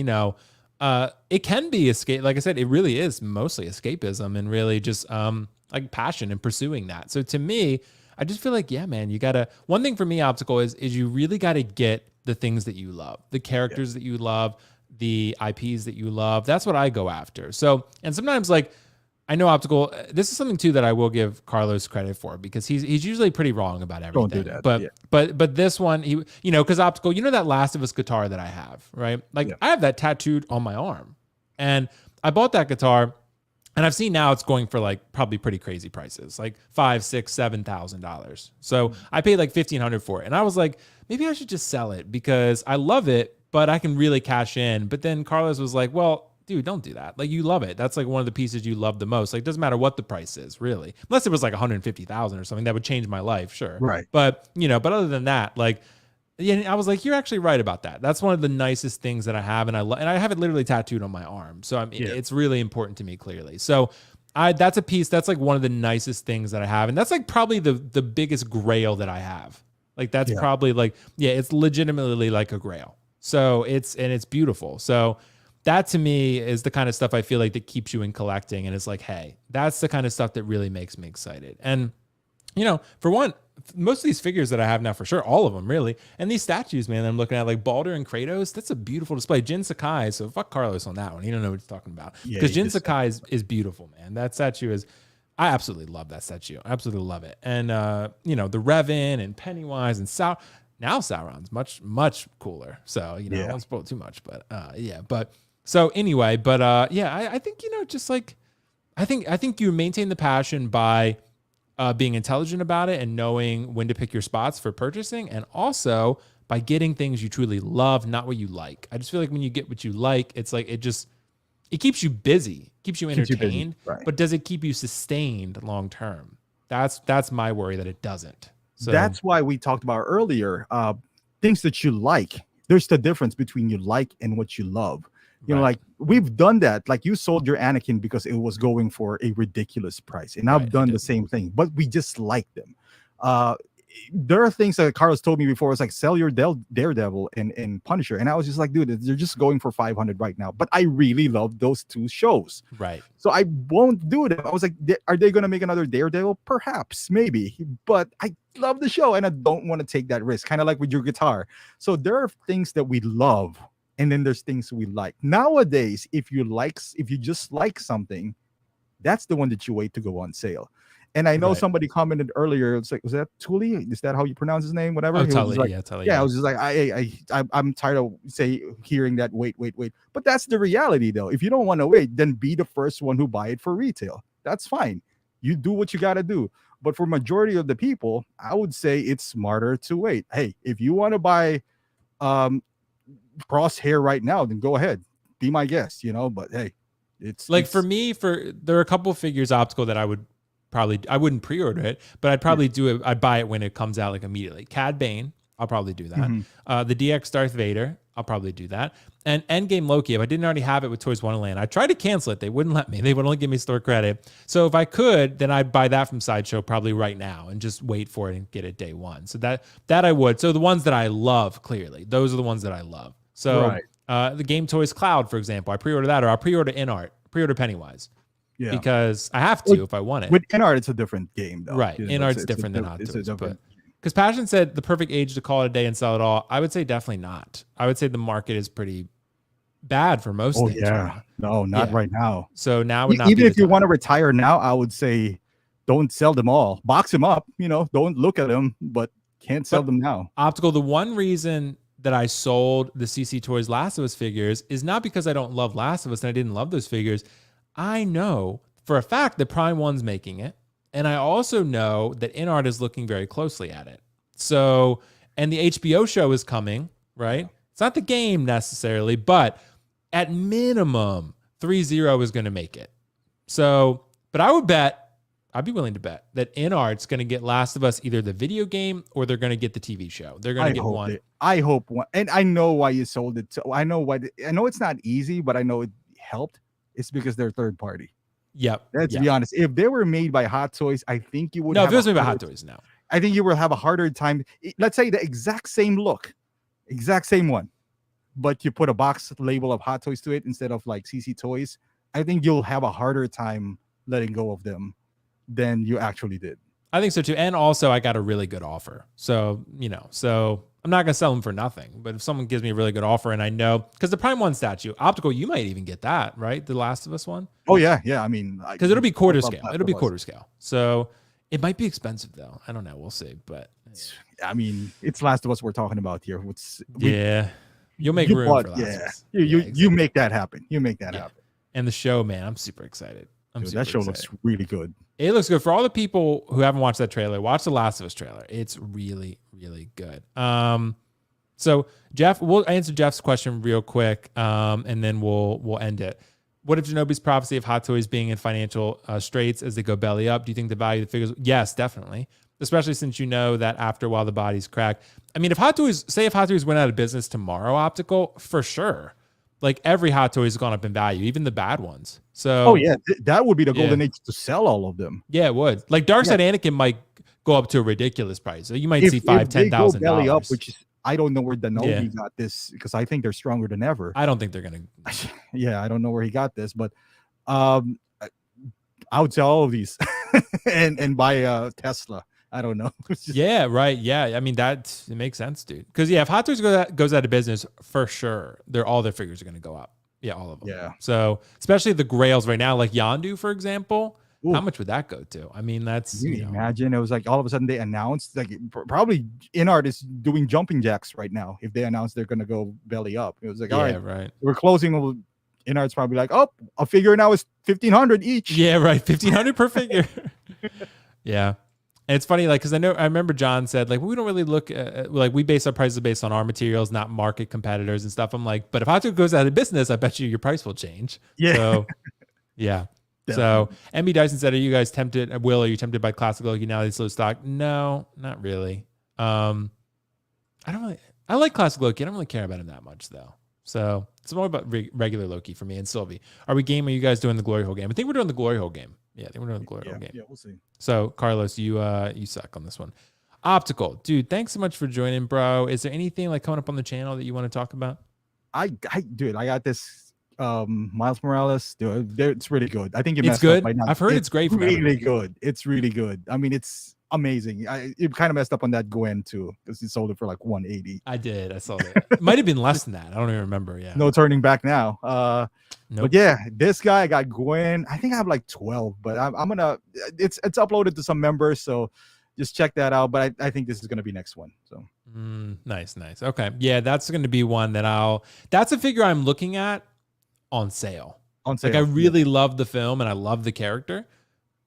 it can be escape. Like I said, it really is mostly escapism and really just like passion and pursuing that. So to me, I just feel like, yeah, man, one thing for me, Optical, is you really got to get the things that you love, the characters that you love, the IPs that you love. That's what I go after. So, and sometimes like, I know Optical, this is something too that I will give Carlos credit for, because he's usually pretty wrong about everything. Don't do that. But this one, because Optical, that Last of Us guitar that I have, right? Like I have that tattooed on my arm, and I bought that guitar. And I've seen now it's going for like probably pretty crazy prices, like $5,000, $6,000, $7,000. So I paid like $1,500 for it. And I was like, maybe I should just sell it because I love it, but I can really cash in. But then Carlos was like, well, dude, don't do that. Like, you love it. That's like one of the pieces you love the most. Like, it doesn't matter what the price is, really. Unless it was like $150,000 or something that would change my life, sure. Right. But, but other than that, like, yeah, I was like, you're actually right about that. That's one of the nicest things that I have, and I have it literally tattooed on my arm. So I mean, it's really important to me, clearly. So that's a piece that's like one of the nicest things that I have, and that's like probably the biggest grail that I have. Like that's probably like, it's legitimately like a grail. So it's beautiful. So that to me is the kind of stuff I feel like that keeps you in collecting, and it's like, hey, that's the kind of stuff that really makes me excited. And for one, most of these figures that I have now, for sure, all of them really, and these statues, man, that I'm looking at, like Baldur and Kratos, that's a beautiful display. Jin Sakai, so fuck Carlos on that one. He don't know what he's talking about, because Jin Sakai is beautiful, man. That statue is, I absolutely love that statue. I absolutely love it. And the Revan and Pennywise and now Sauron's much cooler. So I won't spoil too much, but But so anyway, I think just like I think you maintain the passion by being intelligent about it and knowing when to pick your spots for purchasing, and also by getting things you truly love, not what you like. I just feel like when you get what you like, it's like it keeps you busy, keeps you entertained, right. but does it keep you sustained long term? That's my worry, that it doesn't. So that's why we talked about earlier, things that you like. There's the difference between you like and what you love. You know, like we've done that. Like you sold your Anakin because it was going for a ridiculous price, and I've done the same thing. But we just like them. There are things that Carlos told me before. It's like sell your Daredevil and Punisher, and I was just like, dude, they're just going for 500 right now. But I really love those two shows, right? So I won't do them. I was like, are they going to make another Daredevil? Perhaps, maybe. But I love the show, and I don't want to take that risk. Kind of like with your guitar. So there are things that we love, and then there's things we like. Nowadays, if you just like something, that's the one that you wait to go on sale. And I know somebody commented earlier. It's like, was that Tully? Is that how you pronounce his name? Whatever. Oh, Tully, like, Tully. Yeah, I was just like, I'm tired of hearing that. Wait. But that's the reality, though. If you don't want to wait, then be the first one who buy it for retail. That's fine. You do what you got to do. But for majority of the people, I would say it's smarter to wait. Hey, if you want to buy Crosshair right now, then go ahead. Be my guest. But hey, for me, there are a couple of figures optical that I wouldn't pre-order it, but I'd probably do it. I'd buy it when it comes out, like immediately. Cad Bane, I'll probably do that. The DX Darth Vader, I'll probably do that. And Endgame Loki, if I didn't already have it with Toys Wonderland, I tried to cancel it. They wouldn't let me. They would only give me store credit. So if I could, then I'd buy that from Sideshow probably right now and just wait for it and get it day one. So that I would. So the ones that I love, clearly, those are the ones that I love. So the Game Toys Cloud, for example, I pre-order that, or I'll pre-order InArt, pre-order Pennywise. Yeah. Because I have to if I want it. With InArt, it's a different game, though. Right. InArt's different than Hot Toys. Because Passion said the perfect age to call it a day and sell it all. I would say definitely not. I would say the market is pretty bad for most things. Yeah. No, not right now. So now would not even if you want to retire now, I would say don't sell them all. Box them up. Don't look at them, but can't sell them now. Optical, the one reason that I sold the CC Toys Last of Us figures is not because I don't love Last of Us and I didn't love those figures. I know for a fact that Prime One's making it. And I also know that InArt is looking very closely at it. So, and the HBO show is coming, right? It's not the game necessarily, but at minimum, 3-0 is going to make it. So, but I'd be willing to bet that InArt's going to get Last of Us, either the video game or they're going to get the TV show. They're going to get one. I hope one. And I know why you sold it. I know it's not easy, but I know it helped. It's because they're third party. Yep. Let's be honest. If they were made by Hot Toys, I think you would. No, if it was made by Hot Toys, no. I think you will have a harder time. Let's say the exact same look, exact same one, but you put a box label of Hot Toys to it instead of like CC Toys. I think you'll have a harder time letting go of them than you actually did. I think so too. And also, I got a really good offer. So, I'm not going to sell them for nothing. But if someone gives me a really good offer and I know, because the Prime 1 statue, optical, you might even get that, right? The Last of Us one. Oh, yeah. Yeah. I mean, because it'll be quarter scale. It'll be quarter scale. So it might be expensive, though. I don't know. We'll see. But I mean, it's Last of Us we're talking about here. You'll make room for Last of Us. You make that happen. You make that happen. And the show, man, I'm super excited. That show looks really good. It looks good. For all the people who haven't watched that trailer, watch the Last of Us trailer. It's really, really good. So Jeff, we'll answer Jeff's question real quick, and then we'll end it. What if Shinobi's prophecy of Hot Toys being in financial straits as they go belly up? Do you think the value of the figures? Yes, definitely. Especially since you know that after a while the bodies crack. I mean, if Hot Toys went out of business tomorrow, optical, for sure. Like every Hot Toy has gone up in value, even the bad ones. So, that would be the golden age to sell all of them. Yeah, it would. Like Darkseid Anakin might go up to a ridiculous price. So you might see $5,000-$10,000 up, which is, I don't know where Danobi got this because I think they're stronger than ever. I don't think they're gonna. I don't know where he got this, but I would sell all of these and buy a Tesla. I don't know. Yeah, right. Yeah, I mean it makes sense, dude. Because if Hot Toys goes out of business, for sure, all their figures are going to go up. Yeah, all of them. Yeah. So especially the Grails right now, like Yondu, for example. Ooh. How much would that go to? I mean, that's Can you imagine. It was like all of a sudden they announced like probably InArt is doing jumping jacks right now. If they announce they're going to go belly up, it was like, all right, we're closing. InArt's probably like, a figure now is $1,500 each. Yeah, right, $1,500 per figure. Yeah. And it's funny, like, because I remember John said, like, we don't really look at, like, we base our prices based on our materials, not market competitors and stuff. I'm like, but if Hot Toys goes out of business, I bet you your price will change. Yeah. So, yeah. So, MB Dyson said, are you guys tempted? Will, are you tempted by classic Loki now that it's low stock? No, not really. I like classic Loki. I don't really care about him that much, though. So, it's more about regular Loki for me. And Sylvie, are you guys doing the Glory Hole game? I think we're doing the Glory Hole game. Yeah, I think we're doing the Glory Hole game. Yeah, we'll see. So, Carlos, you suck on this one. Optical, dude, thanks so much for joining, bro. Is there anything like coming up on the channel that you want to talk about? Dude, I got this Miles Morales. Dude, it's really good. I think it's good. I've heard it's great. Really good. It's really good. I mean, it's amazing. It kind of messed up on that Gwen too, because he sold it for like 180. I did. I saw that. It might have been less than that. I don't even remember. Yeah. No turning back now. Nope. But yeah, this guy, I got Gwen. I think I have like 12, but I'm gonna. It's uploaded to some members, so just check that out. But I think this is gonna be next one. So nice. Okay. Yeah, that's gonna be one that that's a figure I'm looking at on sale. Like I really love the film and I love the character.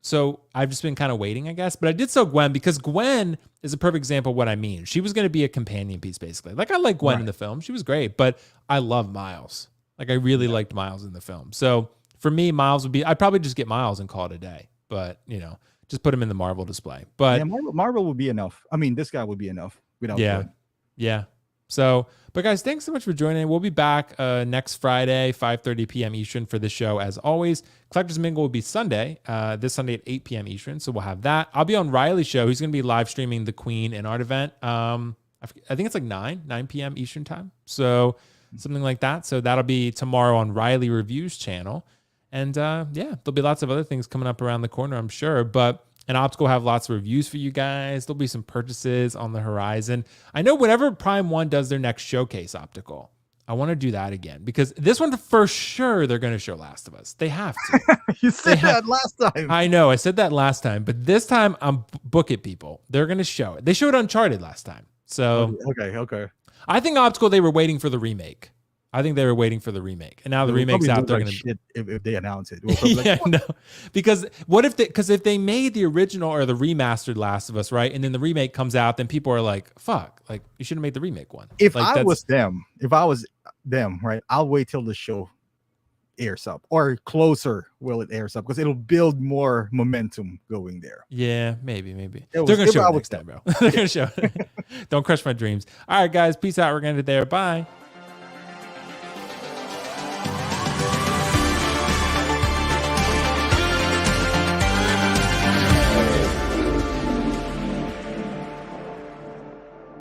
So I've just been kind of waiting, I guess. But I did sell Gwen because Gwen is a perfect example of what I mean. She was going to be a companion piece, basically. Like I like Gwen in the film. She was great, but I love Miles. Like I really liked Miles in the film. So for me, Miles I'd probably just get Miles and call it a day. But, just put him in the Marvel display. But yeah, Marvel would be enough. I mean, this guy would be enough without Gwen. Yeah. So, but guys, thanks so much for joining. We'll be back next Friday, 5:30 p.m. Eastern for the show. As always, Collectors Mingle will be Sunday, this Sunday at 8 p.m. Eastern. So we'll have that. I'll be on Riley's show. He's going to be live streaming the Queen and Art event. I think it's like 9 p.m. Eastern time. So something like that. So that'll be tomorrow on Riley Reviews channel. And there'll be lots of other things coming up around the corner, I'm sure. But and Optical will have lots of reviews for you guys. There'll be some purchases on the horizon. I know whenever Prime 1 does their next showcase, Optical, I want to do that again. Because this one, for sure, they're going to show Last of Us. They have to. You said that last time. I know. I said that last time. But this time, I'm book it, people. They're going to show it. They showed Uncharted last time. So Okay. I think Optical, they were waiting for the remake. And now the remake's out. They're like gonna shit if they announce it. No, because if they made the original or the remastered Last of Us, right, and then the remake comes out, then people are like, "Fuck!" Like you should have made the remake one. If I was them, right, I'll wait till the show airs up or closer. Will it airs up because it'll build more momentum going there. Yeah, maybe they're gonna show it next time, bro. They're gonna show it. Don't crush my dreams. All right, guys, peace out. We're gonna end it there. Bye.